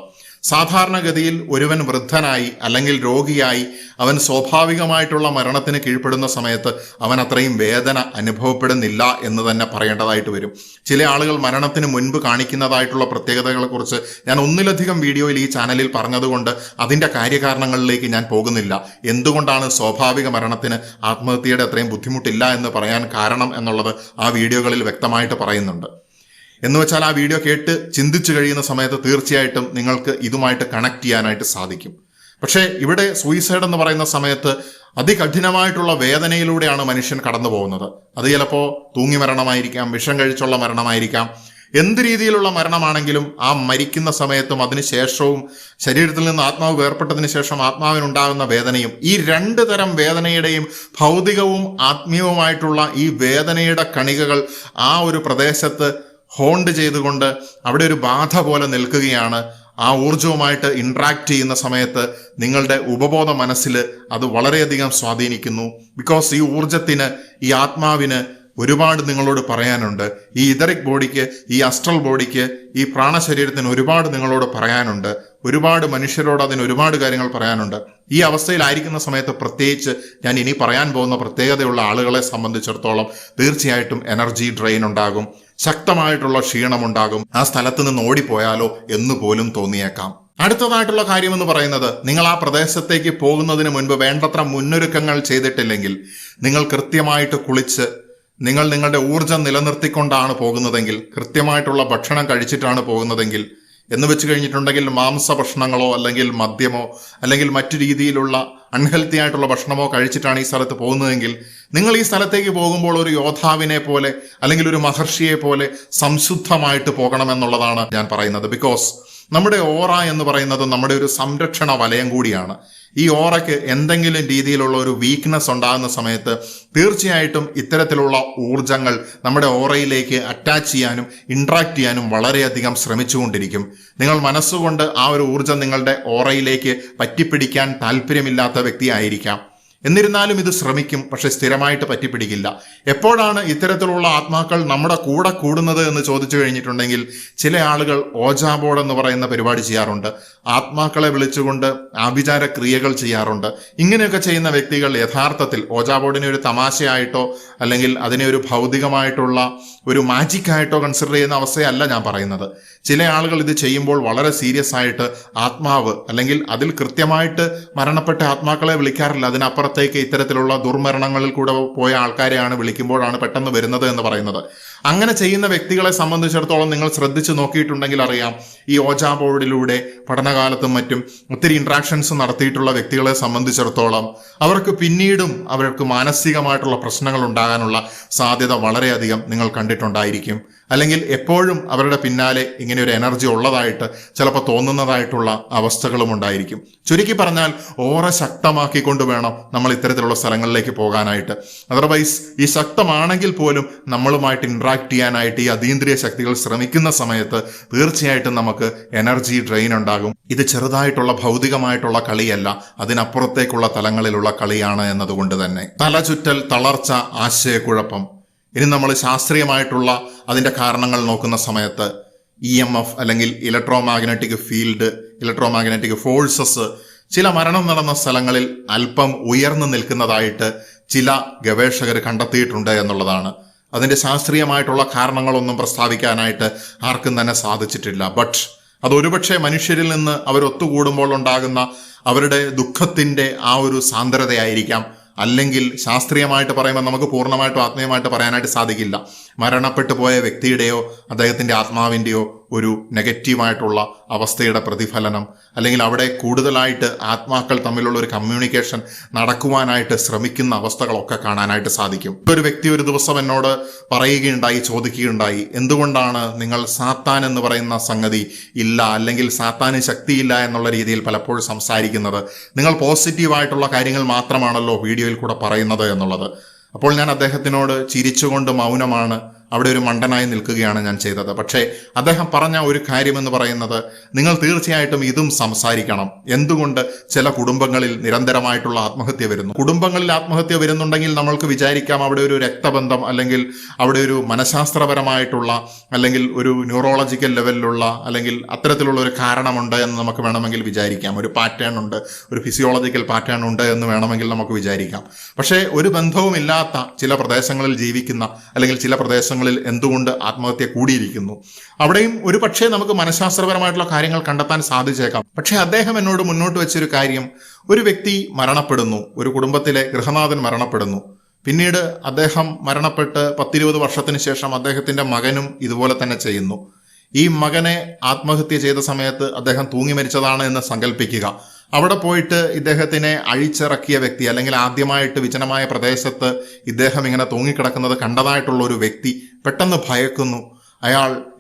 സാധാരണഗതിയിൽ ഒരുവൻ വൃദ്ധനായി അല്ലെങ്കിൽ രോഗിയായി അവൻ സ്വാഭാവികമായിട്ടുള്ള മരണത്തിന് കീഴ്പ്പെടുന്ന സമയത്ത് അവൻ അത്രയും വേദന അനുഭവപ്പെടുന്നില്ല എന്ന് തന്നെ പറയേണ്ടതായിട്ട് വരും. ചില ആളുകൾ മരണത്തിന് മുൻപ് കാണിക്കുന്നതായിട്ടുള്ള പ്രത്യേകതകളെക്കുറിച്ച് ഞാൻ ഒന്നിലധികം വീഡിയോയിൽ ഈ ചാനലിൽ പറഞ്ഞതുകൊണ്ട് അതിൻ്റെ കാര്യകാരണങ്ങളിലേക്ക് ഞാൻ പോകുന്നില്ല. എന്തുകൊണ്ടാണ് സ്വാഭാവിക മരണത്തിന് ആത്മഹത്യയുടെ അത്രയും ബുദ്ധിമുട്ടില്ല എന്ന് പറയാൻ കാരണം എന്നുള്ളത് ആ വീഡിയോകളിൽ വ്യക്തമായിട്ട് പറയുന്നുണ്ട്. എന്ന് വെച്ചാൽ ആ വീഡിയോ കേട്ട് ചിന്തിച്ചു കഴിയുന്ന സമയത്ത് തീർച്ചയായിട്ടും നിങ്ങൾക്ക് ഇതുമായിട്ട് കണക്ട് ചെയ്യാനായിട്ട് സാധിക്കും. പക്ഷേ ഇവിടെ സൂയിസൈഡ് എന്ന് പറയുന്ന സമയത്ത് അതികഠിനമായിട്ടുള്ള വേദനയിലൂടെയാണ് മനുഷ്യൻ കടന്നു പോകുന്നത്. അത് ചിലപ്പോൾ തൂങ്ങി മരണമായിരിക്കാം, വിഷം കഴിച്ചുള്ള മരണമായിരിക്കാം. എന്ത് രീതിയിലുള്ള മരണമാണെങ്കിലും ആ മരിക്കുന്ന സമയത്തും അതിനുശേഷവും ശരീരത്തിൽ നിന്ന് ആത്മാവ് വേർപ്പെട്ടതിന് ശേഷം ആത്മാവിനുണ്ടാകുന്ന വേദനയും, ഈ രണ്ട് തരം വേദനയുടെയും ഭൗതികവും ആത്മീയവുമായിട്ടുള്ള ഈ വേദനയുടെ കണികകൾ ആ ഒരു പ്രദേശത്ത് ഹോണ്ട് ചെയ്തുകൊണ്ട് അവിടെ ഒരു ബാധ പോലെ നിൽക്കുകയാണ്. ആ ഊർജവുമായിട്ട് ഇൻട്രാക്ട് ചെയ്യുന്ന സമയത്ത് നിങ്ങളുടെ ഉപബോധ മനസ്സിൽ അത് വളരെയധികം സ്വാധീനിക്കുന്നു. ബിക്കോസ് ഈ ഊർജത്തിന്, ഈ ആത്മാവിന് ഒരുപാട് നിങ്ങളോട് പറയാനുണ്ട്. ഈ ഇതറിക് ബോഡിക്ക്, ഈ അസ്ട്രൽ ബോഡിക്ക്, ഈ പ്രാണശരീരത്തിന് ഒരുപാട് നിങ്ങളോട് പറയാനുണ്ട്. ഒരുപാട് മനുഷ്യരോട് അതിന് ഒരുപാട് കാര്യങ്ങൾ പറയാനുണ്ട്. ഈ അവസ്ഥയിലായിരിക്കുന്ന സമയത്ത് പ്രത്യേകിച്ച് ഞാൻ ഇനി പറയാൻ പോകുന്ന പ്രത്യേകതയുള്ള ആളുകളെ സംബന്ധിച്ചിടത്തോളം തീർച്ചയായിട്ടും എനർജി ഡ്രെയിൻ ഉണ്ടാകും, ശക്തമായിട്ടുള്ള ക്ഷീണമുണ്ടാകും. ആ സ്ഥലത്ത് നിന്ന് ഓടിപ്പോയാലോ എന്ന് പോലും തോന്നിയേക്കാം. അടുത്തതായിട്ടുള്ള കാര്യം എന്ന് പറയുന്നത്, നിങ്ങൾ ആ പ്രദേശത്തേക്ക് പോകുന്നതിന് മുൻപ് വേണ്ടത്ര മുന്നൊരുക്കങ്ങൾ ചെയ്തിട്ടില്ലെങ്കിൽ, നിങ്ങൾ കൃത്യമായിട്ട് കുളിച്ച് നിങ്ങൾ നിങ്ങളുടെ ഊർജം നിലനിർത്തിക്കൊണ്ടാണ് പോകുന്നതെങ്കിൽ, കൃത്യമായിട്ടുള്ള ഭക്ഷണം കഴിച്ചിട്ടാണ് പോകുന്നതെങ്കിൽ, എന്ന് വെച്ച് കഴിഞ്ഞിട്ടുണ്ടെങ്കിൽ മാംസഭക്ഷണങ്ങളോ അല്ലെങ്കിൽ മദ്യമോ അല്ലെങ്കിൽ മറ്റു രീതിയിലുള്ള അൺഹെൽത്തി ആയിട്ടുള്ള ഭക്ഷണമോ കഴിച്ചിട്ടാണ് ഈ സ്ഥലത്ത് പോകുന്നതെങ്കിൽ, നിങ്ങൾ ഈ സ്ഥലത്തേക്ക് പോകുമ്പോൾ ഒരു യോദ്ധാവിനെ പോലെ അല്ലെങ്കിൽ ഒരു മഹർഷിയെ പോലെ സംശുദ്ധമായിട്ട് പോകണമെന്നുള്ളതാണ് ഞാൻ പറയുന്നത്. ബിക്കോസ് നമ്മുടെ ഓറ എന്ന് പറയുന്നത് നമ്മുടെ ഒരു സംരക്ഷണ വലയം കൂടിയാണ്. ഈ ഓറയ്ക്ക് എന്തെങ്കിലും രീതിയിലുള്ള ഒരു വീക്ക്നെസ് ഉണ്ടാകുന്ന സമയത്ത് തീർച്ചയായിട്ടും ഇത്തരത്തിലുള്ള ഊർജങ്ങൾ നമ്മുടെ ഓറയിലേക്ക് അറ്റാച്ച് ചെയ്യാനും ഇൻട്രാക്ട് ചെയ്യാനും വളരെയധികം ശ്രമിച്ചുകൊണ്ടിരിക്കും. നിങ്ങൾ മനസ്സുകൊണ്ട് ആ ഒരു ഊർജം നിങ്ങളുടെ ഓറയിലേക്ക് പറ്റിപ്പിടിക്കാൻ താല്പര്യമില്ലാത്ത വ്യക്തിയായിരിക്കാം. എന്നിരുന്നാലും ഇത് ശ്രമിക്കും, പക്ഷെ സ്ഥിരമായിട്ട് പറ്റിപ്പിടിക്കില്ല. എപ്പോഴാണ് ഇത്തരത്തിലുള്ള ആത്മാക്കൾ നമ്മുടെ കൂടെ കൂടുന്നത് എന്ന് ചോദിച്ചു കഴിഞ്ഞിട്ടുണ്ടെങ്കിൽ, ചില ആളുകൾ ഓജാ ബോർഡ് എന്ന് പറയുന്ന പരിപാടി ചെയ്യാറുണ്ട്. ആത്മാക്കളെ വിളിച്ചുകൊണ്ട് ആഭിചാര ക്രിയകൾ ചെയ്യാറുണ്ട്. ഇങ്ങനെയൊക്കെ ചെയ്യുന്ന വ്യക്തികൾ യഥാർത്ഥത്തിൽ ഓജാ ബോർഡിനെ ഒരു തമാശയായിട്ടോ അല്ലെങ്കിൽ അതിനെ ഒരു ഭൗതികമായിട്ടുള്ള ഒരു മാജിക് ആയിട്ടോ കൺസിഡർ ചെയ്യുന്ന അവസ്ഥയല്ല ഞാൻ പറയുന്നത്. ചില ആളുകൾ ഇത് ചെയ്യുമ്പോൾ വളരെ സീരിയസ് ആയിട്ട് ആത്മാവ് അല്ലെങ്കിൽ അതിൽ കൃത്യമായിട്ട് മരണപ്പെട്ട ആത്മാക്കളെ വിളിക്കാറില്ല. അതിനപ്പുറത്തേക്ക് ഇത്തരത്തിലുള്ള ദുർമരണങ്ങളിൽ കൂടെ പോയ ആൾക്കാരെയാണ് വിളിക്കുമ്പോഴാണ് പെട്ടെന്ന് വരുന്നത് എന്ന് പറയുന്നത്. അങ്ങനെ ചെയ്യുന്ന വ്യക്തികളെ സംബന്ധിച്ചിടത്തോളം നിങ്ങൾ ശ്രദ്ധിച്ചു നോക്കിയിട്ടുണ്ടെങ്കിൽ അറിയാം, ഈ ഓജാ ബോർഡിലൂടെ പഠനകാലത്തും മറ്റും ഒത്തിരി ഇൻട്രാക്ഷൻസ് നടത്തിയിട്ടുള്ള വ്യക്തികളെ സംബന്ധിച്ചിടത്തോളം അവർക്ക് പിന്നീടും അവർക്ക് മാനസികമായിട്ടുള്ള പ്രശ്നങ്ങൾ ഉണ്ടാകാനുള്ള സാധ്യത വളരെയധികം നിങ്ങൾ കണ്ടിട്ടുണ്ടായിരിക്കും. അല്ലെങ്കിൽ എപ്പോഴും അവരുടെ പിന്നാലെ ഇങ്ങനെ ഒരു എനർജി ഉള്ളതായിട്ട് ചിലപ്പോൾ തോന്നുന്നതായിട്ടുള്ള അവസ്ഥകളും ഉണ്ടായിരിക്കും. ചുരുക്കി പറഞ്ഞാൽ ഓറ ശക്തമാക്കിക്കൊണ്ട് വേണം നമ്മൾ ഇത്തരത്തിലുള്ള സ്ഥലങ്ങളിലേക്ക് പോകാനായിട്ട്. അതർവൈസ് ഈ ശക്തമാണെങ്കിൽ പോലും നമ്മളുമായിട്ട് ഇൻട്രാക്ട് ചെയ്യാനായിട്ട് ഈ അതീന്ദ്രിയ ശക്തികൾ ശ്രമിക്കുന്ന സമയത്ത് തീർച്ചയായിട്ടും നമുക്ക് എനർജി ഡ്രെയിൻ ഉണ്ടാകും. ഇത് ചെറുതായിട്ടുള്ള ഭൗതികമായിട്ടുള്ള കളിയല്ല, അതിനപ്പുറത്തേക്കുള്ള തലങ്ങളിലുള്ള കളിയാണ് എന്നതുകൊണ്ട് തന്നെ തലചുറ്റൽ, തളർച്ച, ആശയക്കുഴപ്പം. ഇനി നമ്മൾ ശാസ്ത്രീയമായിട്ടുള്ള അതിൻ്റെ കാരണങ്ങൾ നോക്കുന്ന സമയത്ത് EMF അല്ലെങ്കിൽ electro magnetic field, electro magnetic forces ചില മരണം നടന്ന സ്ഥലങ്ങളിൽ അല്പം ഉയർന്നു നിൽക്കുന്നതായിട്ട് ചില ഗവേഷകർ കണ്ടെത്തിയിട്ടുണ്ട് എന്നുള്ളതാണ്. അതിൻ്റെ ശാസ്ത്രീയമായിട്ടുള്ള കാരണങ്ങളൊന്നും പ്രസ്താവിക്കാനായിട്ട് ആർക്കും തന്നെ സാധിച്ചിട്ടില്ല. ബട്ട് അതൊരുപക്ഷെ മനുഷ്യരിൽ നിന്ന് അവരൊത്തുകൂടുമ്പോൾ ഉണ്ടാകുന്ന അവരുടെ ദുഃഖത്തിൻ്റെ ആ ഒരു സാന്ദ്രതയായിരിക്കാം. അല്ലെങ്കിൽ ശാസ്ത്രീയമായിട്ട് പറയുമ്പോൾ നമുക്ക് പൂർണ്ണമായിട്ടും ആത്മീയമായിട്ട് പറയാനായിട്ട് സാധിക്കില്ല. മരണപ്പെട്ടു പോയ വ്യക്തിയുടെയോ അദ്ദേഹത്തിൻ്റെ ആത്മാവിൻ്റെയോ ഒരു നെഗറ്റീവായിട്ടുള്ള അവസ്ഥയുടെ പ്രതിഫലനം, അല്ലെങ്കിൽ അവിടെ കൂടുതലായിട്ട് ആത്മാക്കൾ തമ്മിലുള്ള ഒരു കമ്മ്യൂണിക്കേഷൻ നടക്കുവാനായിട്ട് ശ്രമിക്കുന്ന അവസ്ഥകളൊക്കെ കാണാനായിട്ട് സാധിക്കും. ഒരു വ്യക്തി ഒരു ദിവസം എന്നോട് പറയുകയുണ്ടായി, ചോദിക്കുകയുണ്ടായി, എന്തുകൊണ്ടാണ് നിങ്ങൾ സാത്താൻ എന്ന് പറയുന്ന സംഗതി ഇല്ല, അല്ലെങ്കിൽ സാത്താന് ശക്തിയില്ല എന്നുള്ള രീതിയിൽ പലപ്പോഴും സംസാരിക്കുന്നത്? നിങ്ങൾ പോസിറ്റീവായിട്ടുള്ള കാര്യങ്ങൾ മാത്രമാണല്ലോ വീഡിയോയിൽ കൂടെ പറയുന്നത് എന്നുള്ളത്. അപ്പോൾ ഞാൻ അദ്ദേഹത്തിനോട് ചിരിച്ചുകൊണ്ട് മൗനമാണ്, അവിടെ ഒരു മണ്ടനായി നിൽക്കുകയാണ് ഞാൻ ചെയ്തത്. പക്ഷേ അദ്ദേഹം പറഞ്ഞ ഒരു കാര്യമെന്ന് പറയുന്നത്, നിങ്ങൾ തീർച്ചയായിട്ടും ഇതും സംസാരിക്കണം. എന്തുകൊണ്ട് ചില കുടുംബങ്ങളിൽ നിരന്തരമായിട്ടുള്ള ആത്മഹത്യ വരുന്നു? കുടുംബങ്ങളിൽ ആത്മഹത്യ വരുന്നുണ്ടെങ്കിൽ നമ്മൾക്ക് വിചാരിക്കാം അവിടെ ഒരു രക്തബന്ധം അല്ലെങ്കിൽ അവിടെ ഒരു മനഃശാസ്ത്രപരമായിട്ടുള്ള അല്ലെങ്കിൽ ഒരു ന്യൂറോളജിക്കൽ ലെവലിലുള്ള അല്ലെങ്കിൽ അത്തരത്തിലുള്ള ഒരു കാരണമുണ്ട് എന്ന് നമുക്ക് വേണമെങ്കിൽ വിചാരിക്കാം. ഒരു പാറ്റേൺ ഉണ്ട്, ഒരു ഫിസിയോളജിക്കൽ പാറ്റേൺ ഉണ്ട് എന്ന് വേണമെങ്കിൽ നമുക്ക് വിചാരിക്കാം. പക്ഷേ ഒരു ബന്ധവുമില്ലാത്ത ചില പ്രദേശങ്ങളിൽ ജീവിക്കുന്ന അല്ലെങ്കിൽ ചില പ്രദേശങ്ങളിൽ എന്തുകൊണ്ട് ആത്മഹത്യ കൂടിയിരിക്കുന്നു, അവിടെയും ഒരു പക്ഷേ നമുക്ക് മനഃശാസ്ത്രപരമായിട്ടുള്ള കാര്യങ്ങൾ കണ്ടെത്താൻ സാധിച്ചേക്കാം. പക്ഷേ അദ്ദേഹം എന്നോട് മുന്നോട്ട് വെച്ചൊരു കാര്യം, ഒരു വ്യക്തി മരണപ്പെടുന്നു, ഒരു കുടുംബത്തിലെ ഗൃഹനാഥൻ മരണപ്പെടുന്നു. പിന്നീട് അദ്ദേഹം മരണപ്പെട്ട് 10-20 വർഷത്തിന് ശേഷം അദ്ദേഹത്തിന്റെ മകനും ഇതുപോലെ തന്നെ ചെയ്യുന്നു. ഈ മകനെ ആത്മഹത്യ ചെയ്ത സമയത്ത് അദ്ദേഹം തൂങ്ങി മരിച്ചതാണ് എന്ന് സങ്കല്പിക്കുക. അവിടെ പോയിട്ട് ഇദ്ദേഹത്തിനെ അഴിച്ചിറക്കിയ വ്യക്തി, അല്ലെങ്കിൽ ആദ്യമായിട്ട് വിജനമായ പ്രദേശത്ത് ഇദ്ദേഹം ഇങ്ങനെ തൂങ്ങിക്കിടക്കുന്നത് കണ്ടതായിട്ടുള്ള ഒരു വ്യക്തി പെട്ടെന്ന് ഭയക്കുന്നു.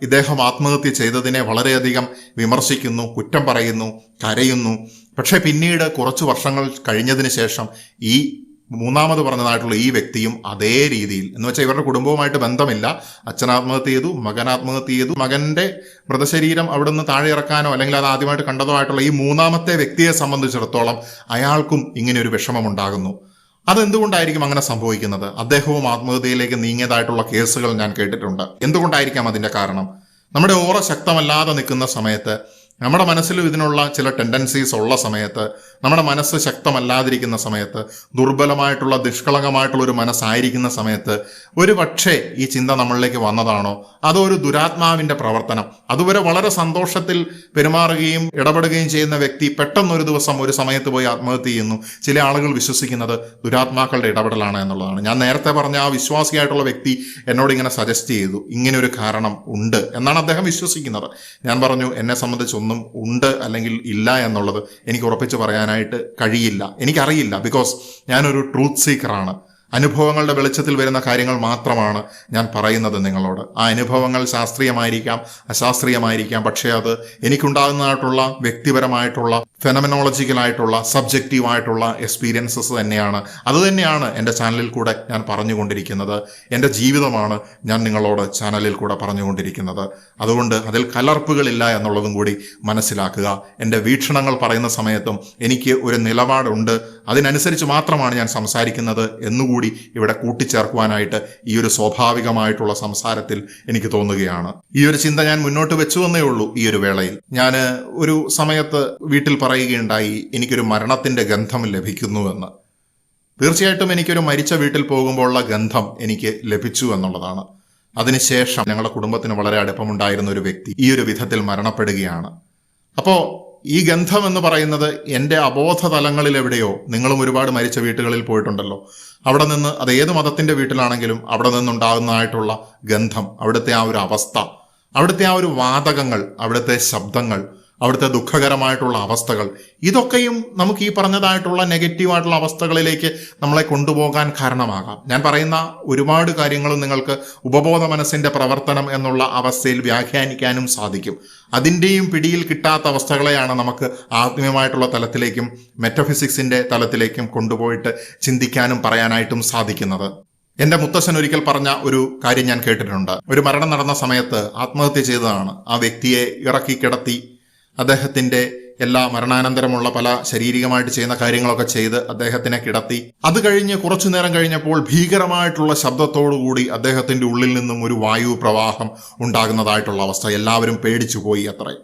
ഇദ്ദേഹം ആത്മഹത്യ ചെയ്തതിനെ വളരെയധികം വിമർശിക്കുന്നു, കുറ്റം പറയുന്നു, കരയുന്നു. പക്ഷെ പിന്നീട് കുറച്ച് വർഷങ്ങൾ കഴിഞ്ഞതിന് ശേഷം ഈ മൂന്നാമത് പറഞ്ഞതായിട്ടുള്ള ഈ വ്യക്തിയും അതേ രീതിയിൽ, എന്ന് വെച്ചാൽ ഇവരുടെ കുടുംബവുമായിട്ട് ബന്ധമില്ല, അച്ഛൻ ആത്മഹത്യ ചെയ്തു, മകൻ ആത്മഹത്യ ചെയ്തു, മകന്റെ മൃതശരീരം അവിടെ നിന്ന് താഴെ ഇറക്കാനോ അല്ലെങ്കിൽ അത് ആദ്യമായിട്ട് കണ്ടതോ ആയിട്ടുള്ള ഈ മൂന്നാമത്തെ വ്യക്തിയെ സംബന്ധിച്ചിടത്തോളം അയാൾക്കും ഇങ്ങനെ ഒരു വിഷമമുണ്ടാകുന്നു. അതെന്തുകൊണ്ടായിരിക്കും അങ്ങനെ സംഭവിക്കുന്നത്? അദ്ദേഹവും ആത്മഹത്യയിലേക്ക് നീങ്ങിയതായിട്ടുള്ള കേസുകൾ ഞാൻ കേട്ടിട്ടുണ്ട്. എന്തുകൊണ്ടായിരിക്കാം അതിന്റെ കാരണം? നമ്മുടെ ഓറ ശക്തമല്ലാതെ നിൽക്കുന്ന സമയത്ത്, നമ്മുടെ മനസ്സിലും ഇതിനുള്ള ചില ടെൻഡൻസീസ് ഉള്ള സമയത്ത്, നമ്മുടെ മനസ്സ് ശക്തമല്ലാതിരിക്കുന്ന സമയത്ത്, ദുർബലമായിട്ടുള്ള നിഷ്കളങ്കമായിട്ടുള്ള ഒരു മനസ്സായിരിക്കുന്ന സമയത്ത് ഒരു പക്ഷേ ഈ ചിന്ത നമ്മളിലേക്ക് വന്നതാണോ, അതോ ഒരു ദുരാത്മാവിന്റെ പ്രവർത്തനം? അതുവരെ വളരെ സന്തോഷത്തിൽ പെരുമാറുകയും ഇടപെടുകയും ചെയ്യുന്ന വ്യക്തി പെട്ടെന്നൊരു ദിവസം ഒരു സമയത്ത് പോയി ആത്മഹത്യ ചെയ്യുന്നു. ചില ആളുകൾ വിശ്വസിക്കുന്നത് ദുരാത്മാക്കളുടെ ഇടപെടലാണ് എന്നുള്ളതാണ്. ഞാൻ നേരത്തെ പറഞ്ഞ ആ വിശ്വാസിയായിട്ടുള്ള വ്യക്തി എന്നോട് ഇങ്ങനെ സജസ്റ്റ് ചെയ്തു, ഇങ്ങനെ ഒരു കാരണം ഉണ്ട് എന്നാണ് അദ്ദേഹം വിശ്വസിക്കുന്നത്. ഞാൻ പറഞ്ഞു, എന്നെ സംബന്ധിച്ച് ഒന്നും ഉണ്ട് അല്ലെങ്കിൽ ഇല്ല എന്നുള്ളത് എനിക്ക് ഉറപ്പിച്ച് പറയാനായിട്ട് കഴിയില്ല, എനിക്കറിയില്ല. ബിക്കോസ് ഞാനൊരു ട്രൂത്ത് സീക്കറാണ്. അനുഭവങ്ങളുടെ വെളിച്ചത്തിൽ വരുന്ന കാര്യങ്ങൾ മാത്രമാണ് ഞാൻ പറയുന്നത് നിങ്ങളോട്. ആ അനുഭവങ്ങൾ ശാസ്ത്രീയമായിരിക്കാം, അശാസ്ത്രീയമായിരിക്കാം, പക്ഷേ അത് എനിക്കുണ്ടാകുന്നതായിട്ടുള്ള വ്യക്തിപരമായിട്ടുള്ള ഫെനമിനോളജിക്കലായിട്ടുള്ള സബ്ജക്റ്റീവായിട്ടുള്ള എക്സ്പീരിയൻസസ് തന്നെയാണ്. അതുതന്നെയാണ് എൻ്റെ ചാനലിൽ കൂടെ ഞാൻ പറഞ്ഞുകൊണ്ടിരിക്കുന്നത്. എൻ്റെ ജീവിതമാണ് ഞാൻ നിങ്ങളോട് ചാനലിൽ കൂടെ പറഞ്ഞുകൊണ്ടിരിക്കുന്നത്. അതുകൊണ്ട് അതിൽ കലർപ്പുകളില്ല എന്നുള്ളതും കൂടി മനസ്സിലാക്കുക. എൻ്റെ വീക്ഷണങ്ങൾ പറയുന്ന സമയത്തും എനിക്ക് ഒരു നിലപാടുണ്ട്, അതിനനുസരിച്ച് മാത്രമാണ് ഞാൻ സംസാരിക്കുന്നത് എന്നുകൂടി ഇവിടെ കൂട്ടിച്ചേർക്കുവാനായിട്ട് ഈ ഒരു സ്വാഭാവികമായിട്ടുള്ള സംസാരത്തിൽ എനിക്ക് തോന്നുകയാണ്. ഈ ഒരു ചിന്ത ഞാൻ മുന്നോട്ട് വെച്ചു എന്നേ ഉള്ളൂ. ഈ ഒരു വേളയിൽ ഞാൻ ഒരു സമയത്ത് വീട്ടിൽ പറയുകയുണ്ടായി, എനിക്കൊരു മരണത്തിന്റെ ഗന്ധം ലഭിക്കുന്നുവെന്ന്. തീർച്ചയായിട്ടും എനിക്കൊരു മരിച്ച വീട്ടിൽ പോകുമ്പോഴുള്ള ഗന്ധം എനിക്ക് ലഭിച്ചു എന്നുള്ളതാണ്. അതിനുശേഷം ഞങ്ങളുടെ കുടുംബത്തിന് വളരെ അടുപ്പമുണ്ടായിരുന്ന ഒരു വ്യക്തി ഈ ഒരു വിധത്തിൽ മരണപ്പെടുകയാണ്. അപ്പോൾ ഈ ഗന്ധം എന്ന് പറയുന്നത് എൻ്റെ അബോധ തലങ്ങളിൽ എവിടെയോ, നിങ്ങളും ഒരുപാട് മരിച്ച വീട്ടുകളിൽ പോയിട്ടുണ്ടല്ലോ, അവിടെ നിന്ന്, അത് ഏത് മതത്തിന്റെ വീട്ടിലാണെങ്കിലും അവിടെ നിന്നുണ്ടാകുന്നതായിട്ടുള്ള ഗന്ധം, അവിടുത്തെ ആ ഒരു അവസ്ഥ, അവിടുത്തെ ആ ഒരു വാതകങ്ങൾ, അവിടുത്തെ ശബ്ദങ്ങൾ, അവിടുത്തെ ദുഃഖകരമായിട്ടുള്ള അവസ്ഥകൾ, ഇതൊക്കെയും നമുക്ക് ഈ പറഞ്ഞതായിട്ടുള്ള നെഗറ്റീവായിട്ടുള്ള അവസ്ഥകളിലേക്ക് നമ്മളെ കൊണ്ടുപോകാൻ കാരണമാകാം. ഞാൻ പറയുന്ന ഒരുപാട് കാര്യങ്ങളും നിങ്ങൾക്ക് ഉപബോധ മനസ്സിന്റെ പ്രവർത്തനം എന്നുള്ള അവസ്ഥയിൽ വ്യാഖ്യാനിക്കാനും സാധിക്കും. അതിൻ്റെയും പിടിയിൽ കിട്ടാത്ത അവസ്ഥകളെയാണ് നമുക്ക് ആത്മീയമായിട്ടുള്ള തലത്തിലേക്കും മെറ്റഫിസിക്സിന്റെ തലത്തിലേക്കും കൊണ്ടുപോയിട്ട് ചിന്തിക്കാനും പറയാനായിട്ടും സാധിക്കുന്നത്. എന്റെ മുത്തശ്ശൻ ഒരിക്കൽ പറഞ്ഞ ഒരു കാര്യം ഞാൻ കേട്ടിട്ടുണ്ട്. ഒരു മരണം നടന്ന സമയത്ത് ആത്മഹത്യ ചെയ്തതാണ്. ആ വ്യക്തിയെ ഇറക്കി കിടത്തി അദ്ദേഹത്തിന്റെ എല്ലാ മരണാനന്തരമുള്ള പല ശാരീരികമായിട്ട് ചെയ്യുന്ന കാര്യങ്ങളൊക്കെ ചെയ്ത് അദ്ദേഹത്തിനെ കിടത്തി. അത് കഴിഞ്ഞ് കുറച്ചു നേരം കഴിഞ്ഞപ്പോൾ ഭീകരമായിട്ടുള്ള ശബ്ദത്തോടുകൂടി അദ്ദേഹത്തിന്റെ ഉള്ളിൽ നിന്നും ഒരു വായു പ്രവാഹം ഉണ്ടാകുന്നതായിട്ടുള്ള അവസ്ഥ. എല്ലാവരും പേടിച്ചു പോയി. അത്രയും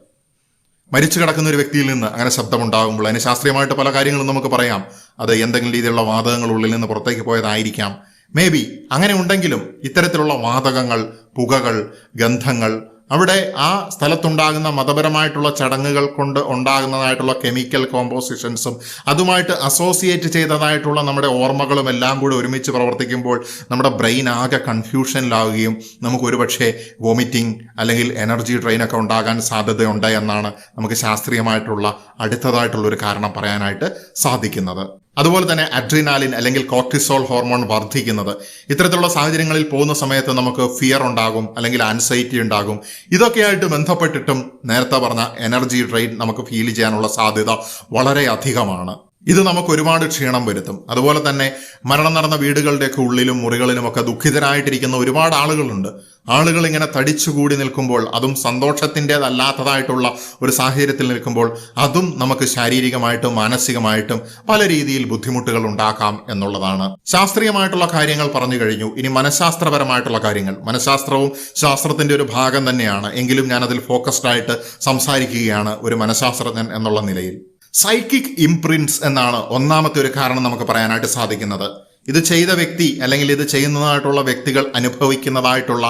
മരിച്ചു കിടക്കുന്ന ഒരു വ്യക്തിയിൽ നിന്ന് അങ്ങനെ ശബ്ദമുണ്ടാകുമ്പോൾ അതിന് ശാസ്ത്രീയമായിട്ട് പല കാര്യങ്ങളും നമുക്ക് പറയാം. അത് എന്തെങ്കിലും രീതിയിലുള്ള വാതകങ്ങൾ ഉള്ളിൽ നിന്ന് പുറത്തേക്ക് പോയതായിരിക്കാം. മേ ബി അങ്ങനെ ഉണ്ടെങ്കിലും ഇത്തരത്തിലുള്ള വാതകങ്ങൾ, പുകകൾ, ഗന്ധങ്ങൾ, അവിടെ ആ സ്ഥലത്തുണ്ടാകുന്ന മതപരമായിട്ടുള്ള ചടങ്ങുകൾ കൊണ്ട് ഉണ്ടാകുന്നതായിട്ടുള്ള കെമിക്കൽ കോമ്പോസിഷൻസും അതുമായിട്ട് അസോസിയേറ്റ് ചെയ്തതായിട്ടുള്ള നമ്മുടെ ഓർമ്മകളും എല്ലാം കൂടി ഒരുമിച്ച് പ്രവർത്തിക്കുമ്പോൾ നമ്മുടെ ബ്രെയിൻ ആകെ കൺഫ്യൂഷനിലാവുകയും നമുക്ക് ഒരുപക്ഷെ വോമിറ്റിംഗ് അല്ലെങ്കിൽ എനർജി ഡ്രെയിനൊക്കെ ഉണ്ടാകാൻ സാധ്യതയുണ്ട് എന്നാണ് നമുക്ക് ശാസ്ത്രീയമായിട്ടുള്ള അടുത്തതായിട്ടുള്ള ഒരു കാരണം പറയാനായിട്ട് സാധിക്കുന്നത്. അതുപോലെ തന്നെ അഡ്രിനാലിൻ അല്ലെങ്കിൽ കോർട്ടിസോൾ ഹോർമോൺ വർദ്ധിക്കുന്നത്, ഇത്തരത്തിലുള്ള സാഹചര്യങ്ങളിൽ പോകുന്ന സമയത്ത് നമുക്ക് ഫിയർ ഉണ്ടാകും, അല്ലെങ്കിൽ ആൻസൈറ്റി ഉണ്ടാകും. ഇതൊക്കെയായിട്ട് ബന്ധപ്പെട്ടിട്ടും നേരത്തെ പറഞ്ഞ എനർജി ഡ്രെയിൻ നമുക്ക് ഫീൽ ചെയ്യാനുള്ള സാധ്യത വളരെ അധികമാണ്. ഇത് നമുക്ക് ഒരുപാട് ക്ഷീണം വരുത്തും. അതുപോലെ തന്നെ മരണം നടന്ന വീടുകളുടെയൊക്കെ ഉള്ളിലും മുറികളിലുമൊക്കെ ദുഃഖിതരായിട്ടിരിക്കുന്ന ഒരുപാട് ആളുകളുണ്ട്. ആളുകൾ ഇങ്ങനെ തടിച്ചുകൂടി നിൽക്കുമ്പോൾ, അതും സന്തോഷത്തിൻ്റെതല്ലാത്തതായിട്ടുള്ള ഒരു സാഹചര്യത്തിൽ നിൽക്കുമ്പോൾ, അതും നമുക്ക് ശാരീരികമായിട്ടും മാനസികമായിട്ടും പല രീതിയിൽ ബുദ്ധിമുട്ടുകൾ ഉണ്ടാക്കാം എന്നുള്ളതാണ്. ശാസ്ത്രീയമായിട്ടുള്ള കാര്യങ്ങൾ പറഞ്ഞു കഴിഞ്ഞു. ഇനി മനഃശാസ്ത്രപരമായിട്ടുള്ള കാര്യങ്ങൾ. മനഃശാസ്ത്രവും ശാസ്ത്രത്തിന്റെ ഒരു ഭാഗം തന്നെയാണ്, എങ്കിലും ഞാനതിൽ ഫോക്കസ്ഡ് ആയിട്ട് സംസാരിക്കുകയാണ് ഒരു മനഃശാസ്ത്രജ്ഞൻ എന്നുള്ള നിലയിൽ. സൈക്കിക് ഇംപ്രിന്റ്സ് എന്നാണ് ഒന്നാമത്തെ ഒരു കാരണം നമുക്ക് പറയാനായിട്ട് സാധിക്കുന്നത്. ഇത് ചെയ്ത വ്യക്തി അല്ലെങ്കിൽ ഇത് ചെയ്യുന്നതായിട്ടുള്ള വ്യക്തികൾ അനുഭവിക്കുന്നതായിട്ടുള്ള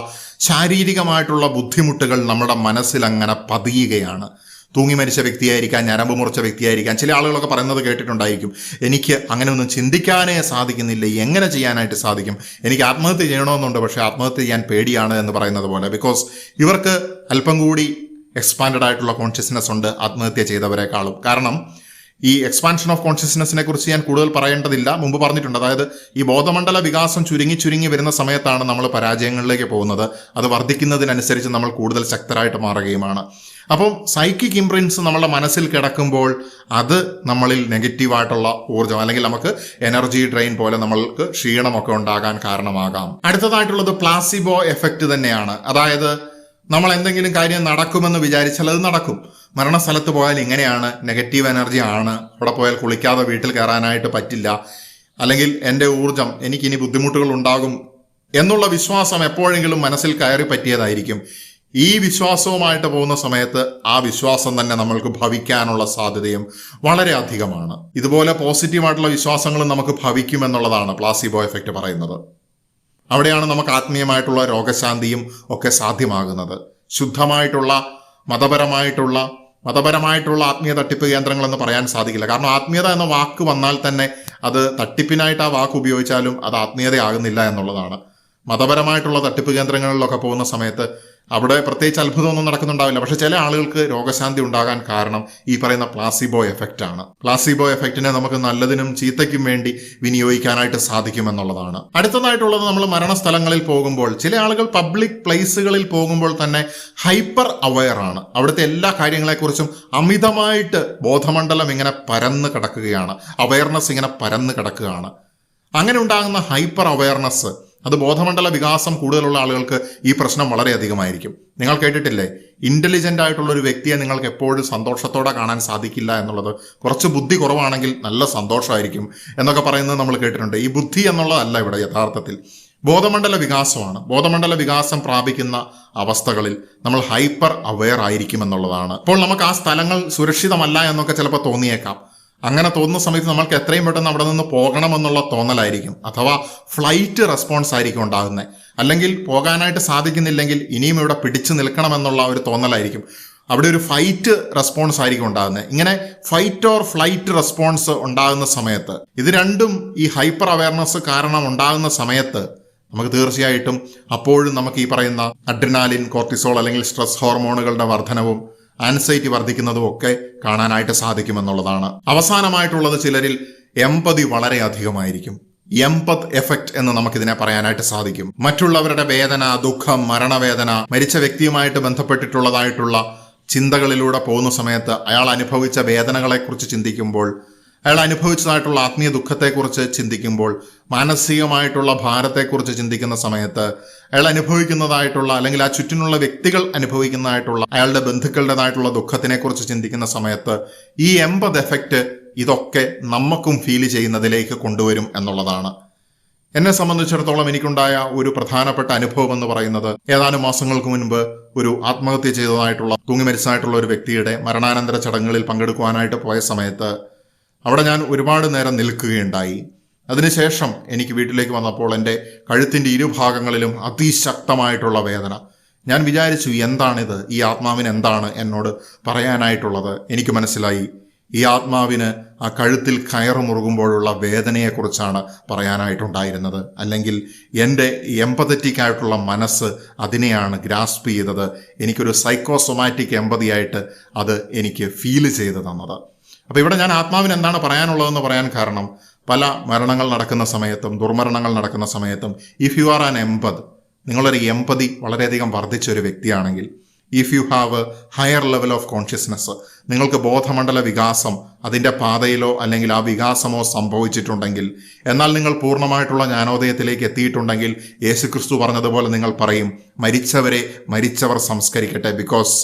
ശാരീരികമായിട്ടുള്ള ബുദ്ധിമുട്ടുകൾ നമ്മുടെ മനസ്സിൽ അങ്ങനെ പതിയുകയാണ്. തൂങ്ങി മരിച്ച വ്യക്തിയായിരിക്കാം, ഞരമ്പ് മുറിച്ച വ്യക്തിയായിരിക്കാം. ചില ആളുകളൊക്കെ പറയുന്നത് കേട്ടിട്ടുണ്ടായിരിക്കും, എനിക്ക് അങ്ങനെ ഒന്നും ചിന്തിക്കാനേ സാധിക്കുന്നില്ല, എങ്ങനെ ചെയ്യാനായിട്ട് സാധിക്കും, എനിക്ക് ആത്മഹത്യ ചെയ്യണമെന്നുണ്ട്, പക്ഷെ ആത്മഹത്യ ചെയ്യാൻ പേടിയാണ് എന്ന് പറയുന്നത് പോലെ. ബിക്കോസ് ഇവർക്ക് അല്പം കൂടി എക്സ്പാൻഡഡ് ആയിട്ടുള്ള കോൺഷ്യസ്നെസ് ഉണ്ട് ആത്മഹത്യ ചെയ്തവരെക്കാളും. കാരണം ഈ എക്സ്പാൻഷൻ ഓഫ് കോൺഷ്യസ്നെസ്സിനെ കുറിച്ച് ഞാൻ കൂടുതൽ പറയേണ്ടതില്ല, മുമ്പ് പറഞ്ഞിട്ടുണ്ട്. അതായത് ഈ ബോധമണ്ഡല വികാസം ചുരുങ്ങി വരുന്ന സമയത്താണ് നമ്മൾ പരാജയങ്ങളിലേക്ക് പോകുന്നത്. അത് വർദ്ധിക്കുന്നതിനനുസരിച്ച് നമ്മൾ കൂടുതൽ ശക്തരായിട്ട് മാറുകയുമാണ്. അപ്പം സൈക്കിക് ഇംപ്രിൻസ് നമ്മുടെ മനസ്സിൽ കിടക്കുമ്പോൾ അത് നമ്മളിൽ നെഗറ്റീവായിട്ടുള്ള ഊർജ്ജം, അല്ലെങ്കിൽ നമുക്ക് എനർജി ഡ്രെയിൻ പോലെ നമ്മൾക്ക് ക്ഷീണമൊക്കെ ഉണ്ടാകാൻ കാരണമാകാം. അടുത്തതായിട്ടുള്ളത് പ്ലാസിബോ എഫക്റ്റ് തന്നെയാണ്. അതായത് നമ്മൾ എന്തെങ്കിലും കാര്യം നടക്കുമെന്ന് വിചാരിച്ചാൽ അത് നടക്കും. മരണസ്ഥലത്ത് പോയാൽ ഇങ്ങനെയാണ്, നെഗറ്റീവ് എനർജി ആണ്, അവിടെ പോയാൽ കുളിക്കാതെ വീട്ടിൽ കയറാനായിട്ട് പറ്റില്ല, അല്ലെങ്കിൽ എൻ്റെ ഊർജം എനിക്കിനി ബുദ്ധിമുട്ടുകൾ ഉണ്ടാകും എന്നുള്ള വിശ്വാസം എപ്പോഴെങ്കിലും മനസ്സിൽ കയറി പറ്റിയതായിരിക്കും. ഈ വിശ്വാസവുമായിട്ട് പോകുന്ന സമയത്ത് ആ വിശ്വാസം തന്നെ നമ്മൾക്ക് ഭവിക്കാനുള്ള സാധ്യതയും വളരെ അധികമാണ്. ഇതുപോലെ പോസിറ്റീവായിട്ടുള്ള വിശ്വാസങ്ങളും നമുക്ക് ഭവിക്കുമെന്നുള്ളതാണ് പ്ലാസിബോ എഫക്റ്റ് പറയുന്നത്. അവിടെയാണ് നമുക്ക് ആത്മീയമായിട്ടുള്ള രോഗശാന്തിയും ഒക്കെ സാധ്യമാകുന്നത്. ശുദ്ധമായിട്ടുള്ള മതപരമായിട്ടുള്ള ആത്മീയ തട്ടിപ്പ് കേന്ദ്രങ്ങളെന്ന് പറയാൻ സാധിക്കില്ല. കാരണം ആത്മീയത എന്ന വാക്ക് വന്നാൽ തന്നെ അത് തട്ടിപ്പിനായിട്ട് ആ വാക്ക് ഉപയോഗിച്ചാലും അത് ആത്മീയതയാകുന്നില്ല എന്നുള്ളതാണ്. മതപരമായിട്ടുള്ള തട്ടിപ്പ് കേന്ദ്രങ്ങളിലൊക്കെ പോകുന്ന സമയത്ത് അവിടെ പ്രത്യേകിച്ച് അത്ഭുതമൊന്നും നടക്കുന്നുണ്ടാവില്ല. പക്ഷെ ചില ആളുകൾക്ക് രോഗശാന്തി ഉണ്ടാകാൻ കാരണം ഈ പറയുന്ന പ്ലാസിബോ എഫക്റ്റ് ആണ്. പ്ലാസിബോ എഫക്റ്റിനെ നമുക്ക് നല്ലതിനും ചീത്തയ്ക്കും വേണ്ടി വിനിയോഗിക്കാനായിട്ട് സാധിക്കുമെന്നുള്ളതാണ്. അടുത്തതായിട്ടുള്ളത്, നമ്മൾ മരണസ്ഥലങ്ങളിൽ പോകുമ്പോൾ ചില ആളുകൾ പബ്ലിക് പ്ലേസുകളിൽ പോകുമ്പോൾ തന്നെ ഹൈപ്പർ അവെയർ ആണ്. അവിടുത്തെ എല്ലാ കാര്യങ്ങളെക്കുറിച്ചും അമിതമായിട്ട് ബോധമണ്ഡലം ഇങ്ങനെ പരന്ന് കിടക്കുകയാണ്, അവയർനെസ് ഇങ്ങനെ പരന്ന് കിടക്കുകയാണ്. അങ്ങനെ ഉണ്ടാകുന്ന ഹൈപ്പർ അവെയർനെസ്, അത് ബോധമണ്ഡല വികാസം കൂടുതലുള്ള ആളുകൾക്ക് ഈ പ്രശ്നം വളരെയധികമായിരിക്കും. നിങ്ങൾ കേട്ടിട്ടില്ലേ, ഇന്റലിജന്റ് ആയിട്ടുള്ള ഒരു വ്യക്തിയെ നിങ്ങൾക്ക് എപ്പോഴും സന്തോഷത്തോടെ കാണാൻ സാധിക്കില്ല എന്നുള്ളത്. കുറച്ച് ബുദ്ധി കുറവാണെങ്കിൽ നല്ല സന്തോഷമായിരിക്കും എന്നൊക്കെ പറയുന്നത് നമ്മൾ കേട്ടിട്ടുണ്ട്. ഈ ബുദ്ധി എന്നുള്ളതല്ല ഇവിടെ യഥാർത്ഥത്തിൽ, ബോധമണ്ഡല വികാസമാണ്. ബോധമണ്ഡല വികാസം പ്രാപിക്കുന്ന അവസ്ഥകളിൽ നമ്മൾ ഹൈപ്പർ അവെയർ ആയിരിക്കും എന്നുള്ളതാണ്. അപ്പോൾ നമുക്ക് ആ സ്ഥലങ്ങൾ സുരക്ഷിതമല്ല എന്നൊക്കെ ചിലപ്പോൾ തോന്നിയേക്കാം. അങ്ങനെ തോന്നുന്ന സമയത്ത് നമ്മൾക്ക് എത്രയും പെട്ടെന്ന് അവിടെ നിന്ന് പോകണമെന്നുള്ള തോന്നലായിരിക്കും, അഥവാ ഫ്ലൈറ്റ് റെസ്പോൺസ് ആയിരിക്കും ഉണ്ടാകുന്നത്. അല്ലെങ്കിൽ പോകാനായിട്ട് സാധിക്കുന്നില്ലെങ്കിൽ ഇനിയും ഇവിടെ പിടിച്ചു നിൽക്കണമെന്നുള്ള ഒരു തോന്നലായിരിക്കും. അവിടെ ഒരു ഫൈറ്റ് റെസ്പോൺസ് ആയിരിക്കും ഉണ്ടാകുന്നത്. ഇങ്ങനെ ഫൈറ്റ് ഓർ ഫ്ലൈറ്റ് റെസ്പോൺസ് ഉണ്ടാകുന്ന സമയത്ത്, ഇത് രണ്ടും ഈ ഹൈപ്പർ അവയർനെസ് കാരണം ഉണ്ടാകുന്ന സമയത്ത് നമുക്ക് തീർച്ചയായിട്ടും അപ്പോഴും നമുക്ക് ഈ പറയുന്ന അഡ്രിനാലിൻ, കോർട്ടിസോൾ അല്ലെങ്കിൽ സ്ട്രെസ് ഹോർമോണുകളുടെ വർധനവും ആൻസൈറ്റി വർദ്ധിക്കുന്നതും ഒക്കെ കാണാനായിട്ട് സാധിക്കുമെന്നുള്ളതാണ്. അവസാനമായിട്ടുള്ളത്, ചിലരിൽ എമ്പതി വളരെ അധികമായിരിക്കും. എംപത്ത് എഫക്റ്റ് എന്ന് നമുക്കിതിനെ പറയാനായിട്ട് സാധിക്കും. മറ്റുള്ളവരുടെ വേദന, ദുഃഖം, മരണവേദന, മരിച്ച വ്യക്തിയുമായിട്ട് ബന്ധപ്പെട്ടിട്ടുള്ളതായിട്ടുള്ള ചിന്തകളിലൂടെ പോകുന്ന സമയത്ത് അയാൾ അനുഭവിച്ച വേദനകളെക്കുറിച്ച് ചിന്തിക്കുമ്പോൾ, അയാൾ അനുഭവിച്ചതായിട്ടുള്ള ആത്മീയ ദുഃഖത്തെക്കുറിച്ച് ചിന്തിക്കുമ്പോൾ, മാനസികമായിട്ടുള്ള ഭാരത്തെക്കുറിച്ച് ചിന്തിക്കുന്ന സമയത്ത്, അയാൾ അനുഭവിക്കുന്നതായിട്ടുള്ള അല്ലെങ്കിൽ ആ ചുറ്റിനുള്ള വ്യക്തികൾ അനുഭവിക്കുന്നതായിട്ടുള്ള അയാളുടെ ബന്ധുക്കളുടേതായിട്ടുള്ള ദുഃഖത്തിനെക്കുറിച്ച് ചിന്തിക്കുന്ന സമയത്ത് ഈ എമ്പത് എഫക്റ്റ് ഇതൊക്കെ നമുക്കും ഫീൽ ചെയ്യുന്നതിലേക്ക് കൊണ്ടുവരും എന്നുള്ളതാണ്. എന്നെ സംബന്ധിച്ചിടത്തോളം എനിക്കുണ്ടായ ഒരു പ്രധാനപ്പെട്ട അനുഭവം എന്ന് പറയുന്നത്, ഏതാനും മാസങ്ങൾക്ക് മുൻപ് ഒരു ആത്മഹത്യ ചെയ്തതായിട്ടുള്ള, തൂങ്ങി മരിച്ചതായിട്ടുള്ള ഒരു വ്യക്തിയുടെ മരണാനന്തര ചടങ്ങുകളിൽ പങ്കെടുക്കുവാനായിട്ട് പോയ സമയത്ത് അവിടെ ഞാൻ ഒരുപാട് നേരം നിൽക്കുകയുണ്ടായി. അതിനുശേഷം എനിക്ക് വീട്ടിലേക്ക് വന്നപ്പോൾ എൻ്റെ കഴുത്തിൻ്റെ ഇരുഭാഗങ്ങളിലും അതിശക്തമായിട്ടുള്ള വേദന. ഞാൻ വിചാരിച്ചു, എന്താണിത്, ഈ ആത്മാവിന് എന്താണ് എന്നോട് പറയാനായിട്ടുള്ളത്? എനിക്ക് മനസ്സിലായി, ഈ ആത്മാവിന് ആ കഴുത്തിൽ കയറ് മുറുകുമ്പോഴുള്ള വേദനയെക്കുറിച്ചാണ് പറയാനായിട്ടുണ്ടായിരുന്നത്. അല്ലെങ്കിൽ എൻ്റെ എമ്പതറ്റിക് ആയിട്ടുള്ള മനസ്സ് അതിനെയാണ് ഗ്രാസ്പ് ചെയ്തത്. എനിക്കൊരു സൈക്കോസൊമാറ്റിക് എമ്പതിയായിട്ട് അത് എനിക്ക് ഫീൽ ചെയ്ത് തന്നത്. അപ്പോൾ ഇവിടെ ഞാൻ ആത്മാവിന് എന്താണ് പറയാനുള്ളതെന്ന് പറയാൻ കാരണം, പല മരണങ്ങൾ നടക്കുന്ന സമയത്തും ദുർമരണങ്ങൾ നടക്കുന്ന സമയത്തും ഇഫ് യു ആർ ആൻ എംപത്, നിങ്ങളൊരു എമ്പതി വളരെയധികം വർദ്ധിച്ച ഒരു വ്യക്തിയാണെങ്കിൽ, if you have A higher level of consciousness, നിങ്ങൾക്ക് ബോധമണ്ഡല വികാസം അതിൻ്റെ പാതയിലോ അല്ലെങ്കിൽ ആ വികാസമോ സംഭവിച്ചിട്ടുണ്ടെങ്കിൽ, എന്നാൽ നിങ്ങൾ പൂർണ്ണമായിട്ടുള്ള ജ്ഞാനോദയത്തിലേക്ക് എത്തിയിട്ടുണ്ടെങ്കിൽ, യേശുക്രിസ്തു പറഞ്ഞതുപോലെ നിങ്ങൾ പറയും, മരിച്ചവർ സംസ്കരിക്കട്ടെ. ബിക്കോസ്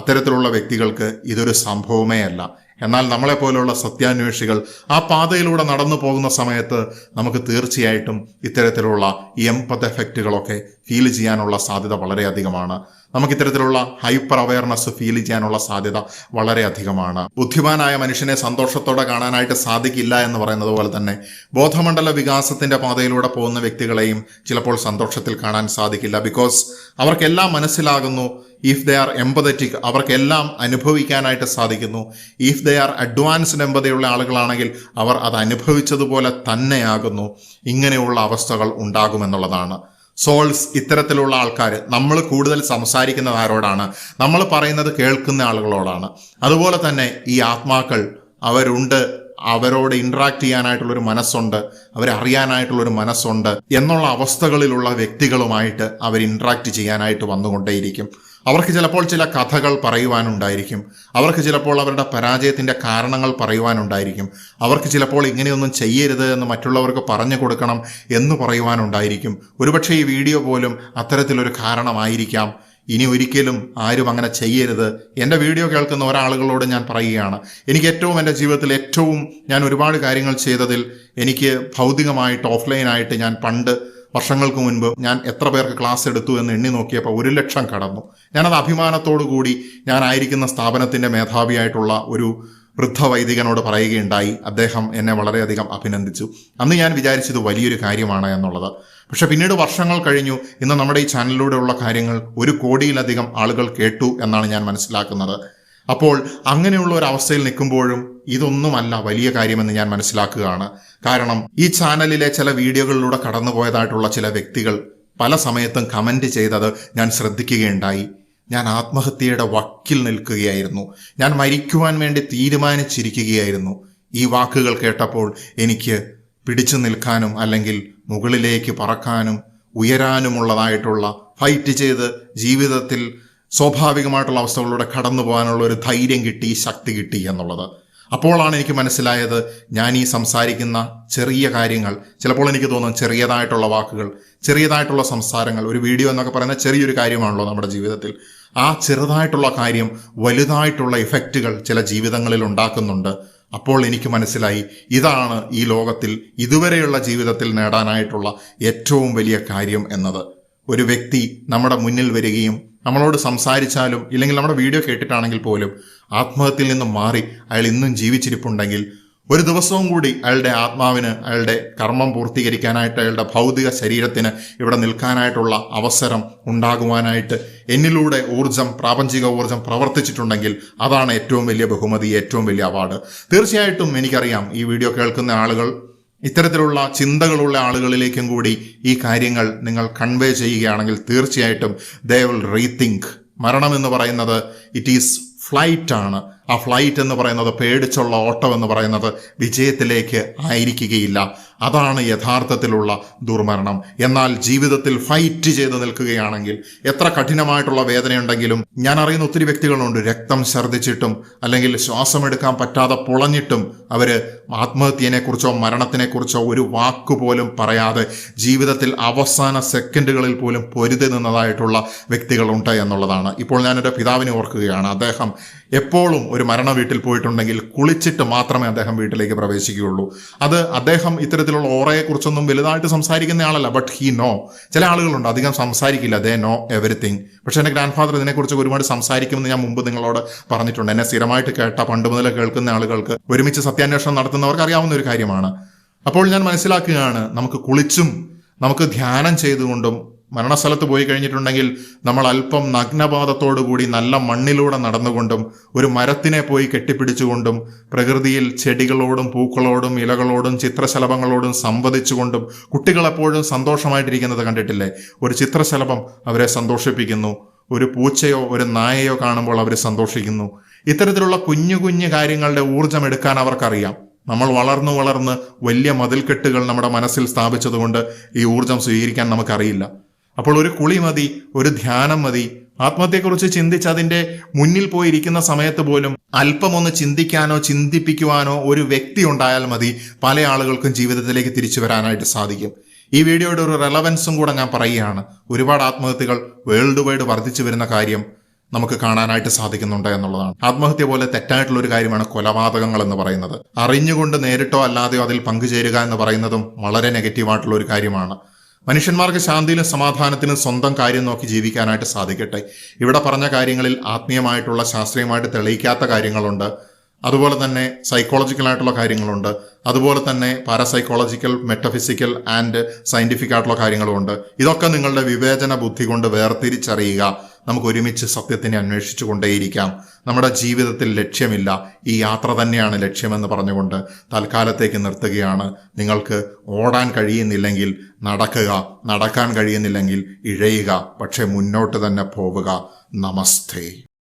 അത്തരത്തിലുള്ള വ്യക്തികൾക്ക് ഇതൊരു സംഭവമേ അല്ല. എന്നാൽ നമ്മളെപ്പോലുള്ള സത്യാന്വേഷികൾ ആ പാതയിലൂടെ നടന്നു പോകുന്ന സമയത്ത് നമുക്ക് തീർച്ചയായിട്ടും ഇത്തരത്തിലുള്ള എംപത്ത് എഫക്റ്റുകളൊക്കെ ഫീൽ ചെയ്യാനുള്ള സാധ്യത വളരെയധികമാണ്. നമുക്ക് ഇത്തരത്തിലുള്ള ഹൈപ്പർ അവയർനെസ് ഫീൽ ചെയ്യാനുള്ള സാധ്യത വളരെ അധികമാണ്. ബുദ്ധിമാനായ മനുഷ്യനെ സന്തോഷത്തോടെ കാണാനായിട്ട് സാധിക്കില്ല എന്ന് പറയുന്നത് പോലെ തന്നെ ബോധമണ്ഡല വികാസത്തിന്റെ പാതയിലൂടെ പോകുന്ന വ്യക്തികളെയും ചിലപ്പോൾ സന്തോഷത്തിൽ കാണാൻ സാധിക്കില്ല. ബിക്കോസ് അവർക്കെല്ലാം മനസ്സിലാകുന്നു, ഇഫ് ദേ ആർ എംപതറ്റിക്, അവർക്കെല്ലാം അനുഭവിക്കാനായിട്ട് സാധിക്കുന്നു. ഇഫ് ദേ ആർ അഡ്വാൻസ്ഡ് എംപതിയുള്ള ആളുകളാണെങ്കിൽ അവർ അത് അനുഭവിച്ചതുപോലെ തന്നെയാകുന്നു. ഇങ്ങനെയുള്ള അവസ്ഥകൾ ഉണ്ടാകുമെന്നുള്ളതാണ്. സോൾസ്, ഇത്തരത്തിലുള്ള ആൾക്കാർ, നമ്മൾ കൂടുതൽ സംസാരിക്കുന്നത് ആരോടാണ്? നമ്മൾ പറയുന്നത് കേൾക്കുന്ന ആളുകളോടാണ്. അതുപോലെ തന്നെ ഈ ആത്മാക്കൾ അവരുണ്ട്, അവരോട് ഇന്ററാക്ട് ചെയ്യാനായിട്ടുള്ളൊരു മനസ്സുണ്ട്, അവരെ അറിയാനായിട്ടുള്ളൊരു മനസ്സുണ്ട് എന്നുള്ള അവസ്ഥകളിലുള്ള വ്യക്തികളുമായിട്ട് അവർ ഇന്ററാക്ട് ചെയ്യാനായിട്ട് വന്നുകൊണ്ടേയിരിക്കും. അവർക്ക് ചിലപ്പോൾ ചില കഥകൾ പറയുവാനുണ്ടായിരിക്കും, അവർക്ക് ചിലപ്പോൾ അവരുടെ പരാജയത്തിന്റെ കാരണങ്ങൾ പറയുവാനുണ്ടായിരിക്കും, അവർക്ക് ചിലപ്പോൾ ഇങ്ങനെയൊന്നും ചെയ്യരുത് എന്ന് മറ്റുള്ളവർക്ക് പറഞ്ഞു കൊടുക്കണം എന്ന് പറയുവാനുണ്ടായിരിക്കും. ഒരുപക്ഷെ ഈ വീഡിയോ പോലും അത്തരത്തിലൊരു കാരണമായിരിക്കാം. ഇനി ഒരിക്കലും ആരും അങ്ങനെ ചെയ്യരുത്. എൻ്റെ വീഡിയോ കേൾക്കുന്ന ഒരാളുകളോട് ഞാൻ പറയുകയാണ്, എനിക്ക് എൻ്റെ ജീവിതത്തിൽ ഏറ്റവും ഞാൻ ഒരുപാട് കാര്യങ്ങൾ ചെയ്തതിൽ എനിക്ക് ഭൗതികമായിട്ട് ഓഫ്ലൈനായിട്ട് ഞാൻ പണ്ട് വർഷങ്ങൾക്ക് മുൻപ് ഞാൻ എത്ര പേർക്ക് ക്ലാസ് എടുത്തു എന്ന് എണ്ണി നോക്കിയപ്പോൾ 1,00,000 കടന്നു. ഞാനത് അഭിമാനത്തോടു കൂടി ഞാനായിരിക്കുന്ന സ്ഥാപനത്തിൻ്റെ മേധാവിയായിട്ടുള്ള ഒരു വൃദ്ധ വൈദികനോട് പറയുകയുണ്ടായി. അദ്ദേഹം എന്നെ വളരെയധികം അഭിനന്ദിച്ചു. അന്ന് ഞാൻ വിചാരിച്ചത് വലിയൊരു കാര്യമാണ് എന്നുള്ളത്. പക്ഷെ പിന്നീട് വർഷങ്ങൾ കഴിഞ്ഞു, ഇന്ന് നമ്മുടെ ഈ ചാനലിലൂടെയുള്ള കാര്യങ്ങൾ 1 കോടിയിലധികം ആളുകൾ കേട്ടു എന്നാണ് ഞാൻ മനസ്സിലാക്കുന്നത്. അപ്പോൾ അങ്ങനെയുള്ള ഒരു അവസ്ഥയിൽ നിൽക്കുമ്പോഴും ഇതൊന്നുമല്ല വലിയ കാര്യമെന്ന് ഞാൻ മനസ്സിലാക്കുകയാണ്. കാരണം ഈ ചാനലിലെ ചില വീഡിയോകളിലൂടെ കടന്നുപോയതായിട്ടുള്ള ചില വ്യക്തികൾ പല സമയത്തും കമന്റ് ചെയ്തത് ഞാൻ ശ്രദ്ധിക്കുകയുണ്ടായി. ഞാൻ ആത്മഹത്യയുടെ വക്കിൽ നിൽക്കുകയായിരുന്നു, ഞാൻ മരിക്കുവാൻ വേണ്ടി തീരുമാനിച്ചിരിക്കുകയായിരുന്നു. ഈ വാക്കുകൾ കേട്ടപ്പോൾ എനിക്ക് പിടിച്ചു നിൽക്കാനും അല്ലെങ്കിൽ മുകളിലേക്ക് പറക്കാനും ഉയരാനുമുള്ളതായിട്ടുള്ള ഫൈറ്റ് ചെയ്ത് ജീവിതത്തിൽ സ്വാഭാവികമായിട്ടുള്ള അവസ്ഥകളിലൂടെ കടന്നു പോകാനുള്ള ഒരു ധൈര്യം കിട്ടി, ശക്തി കിട്ടി എന്നുള്ളത്. അപ്പോഴാണ് എനിക്ക് മനസ്സിലായത്, ഞാൻ ഈ സംസാരിക്കുന്ന ചെറിയ കാര്യങ്ങൾ, ചിലപ്പോൾ എനിക്ക് തോന്നും ചെറിയതായിട്ടുള്ള വാക്കുകൾ, ചെറിയതായിട്ടുള്ള സംസാരങ്ങൾ, ഒരു വീഡിയോ എന്നൊക്കെ പറയുന്ന ചെറിയൊരു കാര്യമാണല്ലോ നമ്മുടെ ജീവിതത്തിൽ. ആ ചെറുതായിട്ടുള്ള കാര്യം വലുതായിട്ടുള്ള ഇഫക്റ്റുകൾ ചില ജീവിതങ്ങളിൽ ഉണ്ടാക്കുന്നുണ്ട്. അപ്പോൾ എനിക്ക് മനസ്സിലായി, ഇതാണ് ഈ ലോകത്തിൽ ഇതുവരെയുള്ള ജീവിതത്തിൽ നേടാനായിട്ടുള്ള ഏറ്റവും വലിയ കാര്യം എന്നത്. ഒരു വ്യക്തി നമ്മുടെ മുന്നിൽ വരികയും നമ്മളോട് സംസാരിച്ചാലും ഇല്ലെങ്കിൽ നമ്മുടെ വീഡിയോ കേട്ടിട്ടാണെങ്കിൽ പോലും ആത്മഹത്യയിൽ നിന്നും മാറി അയാൾ ഇന്നും ജീവിച്ചിരിപ്പുണ്ടെങ്കിൽ ഒരു ദിവസവും കൂടി അയാളുടെ ആത്മാവിന് അയാളുടെ കർമ്മം പൂർത്തീകരിക്കാനായിട്ട്, അയാളുടെ ഭൗതിക ശരീരത്തിന് ഇവിടെ നിൽക്കാനായിട്ടുള്ള അവസരം ഉണ്ടാകുവാനായിട്ട് എന്നിലൂടെ പ്രാപഞ്ചിക ഊർജം പ്രവർത്തിച്ചിട്ടുണ്ടെങ്കിൽ അതാണ് ഏറ്റവും വലിയ ബഹുമതി, ഏറ്റവും വലിയ അവാർഡ്. തീർച്ചയായിട്ടും എനിക്കറിയാം, ഈ വീഡിയോ കേൾക്കുന്ന ആളുകൾ ഇത്തരത്തിലുള്ള ചിന്തകളുള്ള ആളുകളിലേക്കും കൂടി ഈ കാര്യങ്ങൾ നിങ്ങൾ കൺവേ ചെയ്യുകയാണെങ്കിൽ തീർച്ചയായിട്ടും ദേ വിൽ റീതിങ്ക്. മരണം എന്ന് പറയുന്നത് ഇറ്റ് ഈസ് ഫ്ലൈറ്റ് ആണ്. ആ ഫ്ലൈറ്റ് എന്ന് പറയുന്നത്, പേടിച്ചുള്ള ഓട്ടം എന്ന് പറയുന്നത് വിജയത്തിലേക്ക് ആയിരിക്കുകയില്ല. അതാണ് യഥാർത്ഥത്തിലുള്ള ദുർമരണം. എന്നാൽ ജീവിതത്തിൽ ഫൈറ്റ് ചെയ്ത് നിൽക്കുകയാണെങ്കിൽ, എത്ര കഠിനമായിട്ടുള്ള വേദനയുണ്ടെങ്കിലും, ഞാൻ അറിയുന്ന ഒത്തിരി വ്യക്തികളുണ്ട്, രക്തം ഛർദ്ദിച്ചിട്ടും അല്ലെങ്കിൽ ശ്വാസമെടുക്കാൻ പറ്റാതെ പൊളഞ്ഞിട്ടും അവര് ആത്മഹത്യനെക്കുറിച്ചോ മരണത്തിനെക്കുറിച്ചോ ഒരു വാക്കുപോലും പറയാതെ ജീവിതത്തിൽ അവസാന സെക്കൻഡുകളിൽ പോലും പൊരുതി നിന്നതായിട്ടുള്ള വ്യക്തികളുണ്ട് എന്നുള്ളതാണ്. ഇപ്പോൾ ഞാനൊരു പിതാവിനെ ഓർക്കുകയാണ്. അദ്ദേഹം എപ്പോഴും ഒരു മരണ വീട്ടിൽ പോയിട്ടുണ്ടെങ്കിൽ കുളിച്ചിട്ട് മാത്രമേ അദ്ദേഹം വീട്ടിലേക്ക് പ്രവേശിക്കുകയുള്ളൂ. അത് അദ്ദേഹം ഇത്തരത്തിലുള്ള ഓറയെ കുറിച്ചൊന്നും വലുതായിട്ട് സംസാരിക്കുന്ന ആളല്ല, ബട്ട് ഹി നോ. ചില ആളുകളുണ്ട് അധികം സംസാരിക്കില്ല, ദേ നോ എവരിത്തിങ്. പക്ഷെ എൻ്റെ ഗ്രാൻഡ് ഫാദർ ഇതിനെക്കുറിച്ച് ഒരുപാട് സംസാരിക്കുമെന്ന് ഞാൻ മുമ്പ് നിങ്ങളോട് പറഞ്ഞിട്ടുണ്ട്. എന്നെ സ്ഥിരമായിട്ട് പണ്ട് മുതൽ കേൾക്കുന്ന ആളുകൾക്ക്, ഒരുമിച്ച് സത്യാന്വേഷണം നടത്തുന്നവർക്ക് അറിയാവുന്ന ഒരു കാര്യമാണ്. അപ്പോൾ ഞാൻ മനസ്സിലാക്കുകയാണ്, നമുക്ക് കുളിച്ചും നമുക്ക് ധ്യാനം ചെയ്തുകൊണ്ടും മരണസ്ഥലത്ത് പോയി കഴിഞ്ഞിട്ടുണ്ടെങ്കിൽ നമ്മൾ അല്പം നഗ്നപാദത്തോടുകൂടി നല്ല മണ്ണിലൂടെ നടന്നുകൊണ്ടും ഒരു മരത്തിനെ പോയി കെട്ടിപ്പിടിച്ചുകൊണ്ടും പ്രകൃതിയിൽ ചെടികളോടും പൂക്കളോടും ഇലകളോടും ചിത്രശലഭങ്ങളോടും സംവദിച്ചുകൊണ്ടും കുട്ടികളെപ്പോഴും സന്തോഷമായിട്ടിരിക്കുന്നത് കണ്ടിട്ടില്ലേ? ഒരു ചിത്രശലഭം അവരെ സന്തോഷിപ്പിക്കുന്നു, ഒരു പൂച്ചയോ ഒരു നായയോ കാണുമ്പോൾ അവർ സന്തോഷിക്കുന്നു. ഇത്തരത്തിലുള്ള കുഞ്ഞു കുഞ്ഞു കാര്യങ്ങളുടെ ഊർജം എടുക്കാൻ അവർക്കറിയാം. നമ്മൾ വളർന്ന് വലിയ മതിൽക്കെട്ടുകൾ നമ്മുടെ മനസ്സിൽ സ്ഥാപിച്ചതുകൊണ്ട് ഈ ഊർജം സ്വീകരിക്കാൻ നമുക്കറിയില്ല. അപ്പോൾ ഒരു കുളി മതി, ഒരു ധ്യാനം മതി. ആത്മഹത്യയെക്കുറിച്ച് ചിന്തിച്ച് അതിന്റെ മുന്നിൽ പോയിരിക്കുന്ന സമയത്ത് പോലും അല്പമൊന്ന് ചിന്തിക്കാനോ ചിന്തിപ്പിക്കുവാനോ ഒരു വ്യക്തി ഉണ്ടായാൽ മതി, പല ആളുകൾക്കും ജീവിതത്തിലേക്ക് തിരിച്ചു വരാനായിട്ട് സാധിക്കും. ഈ വീഡിയോയുടെ ഒരു റെലവൻസും കൂടെ ഞാൻ പറയുകയാണ്. ഒരുപാട് ആത്മഹത്യകൾ വേൾഡ് വൈഡ് വർദ്ധിച്ചു വരുന്ന കാര്യം നമുക്ക് കാണാനായിട്ട് സാധിക്കുന്നുണ്ട് എന്നുള്ളതാണ്. ആത്മഹത്യ പോലെ തെറ്റായിട്ടുള്ള ഒരു കാര്യമാണ് കൊലപാതകങ്ങൾ എന്ന് പറയുന്നത്. അറിഞ്ഞുകൊണ്ട് നേരിട്ടോ അല്ലാതെയോ അതിൽ പങ്കുചേരുക എന്ന് പറയുന്നതും വളരെ നെഗറ്റീവായിട്ടുള്ള ഒരു കാര്യമാണ്. മനുഷ്യന്മാർക്ക് ശാന്തിയിലും സമാധാനത്തിനും സ്വന്തം കാര്യം നോക്കി ജീവിക്കാനായിട്ട് സാധിക്കട്ടെ. ഇവിടെ പറഞ്ഞ കാര്യങ്ങളിൽ ആത്മീയമായിട്ടുള്ള, ശാസ്ത്രീയമായിട്ട് തെളിയിക്കാത്ത കാര്യങ്ങളുണ്ട്. അതുപോലെ തന്നെ സൈക്കോളജിക്കലായിട്ടുള്ള കാര്യങ്ങളുണ്ട്. അതുപോലെ തന്നെ പാരാസൈക്കോളജിക്കൽ, മെറ്റഫിസിക്കൽ ആൻഡ് സയന്റിഫിക് ആയിട്ടുള്ള കാര്യങ്ങളുമുണ്ട്. ഇതൊക്കെ നിങ്ങളുടെ വിവേചന ബുദ്ധി കൊണ്ട് വേർതിരിച്ചറിയുക. നമുക്ക് ഒരുമിച്ച് സത്യത്തിനെ അന്വേഷിച്ചു കൊണ്ടേയിരിക്കാം. നമ്മുടെ ജീവിതത്തിൽ ലക്ഷ്യമില്ല, ഈ യാത്ര തന്നെയാണ് ലക്ഷ്യമെന്ന് പറഞ്ഞുകൊണ്ട് തൽക്കാലത്തേക്ക് നിർത്തുകയാണ്. നിങ്ങൾക്ക് ഓടാൻ കഴിയുന്നില്ലെങ്കിൽ നടക്കുക, നടക്കാൻ കഴിയുന്നില്ലെങ്കിൽ ഇഴയുക, പക്ഷെ മുന്നോട്ട് തന്നെ പോവുക. നമസ്തേ.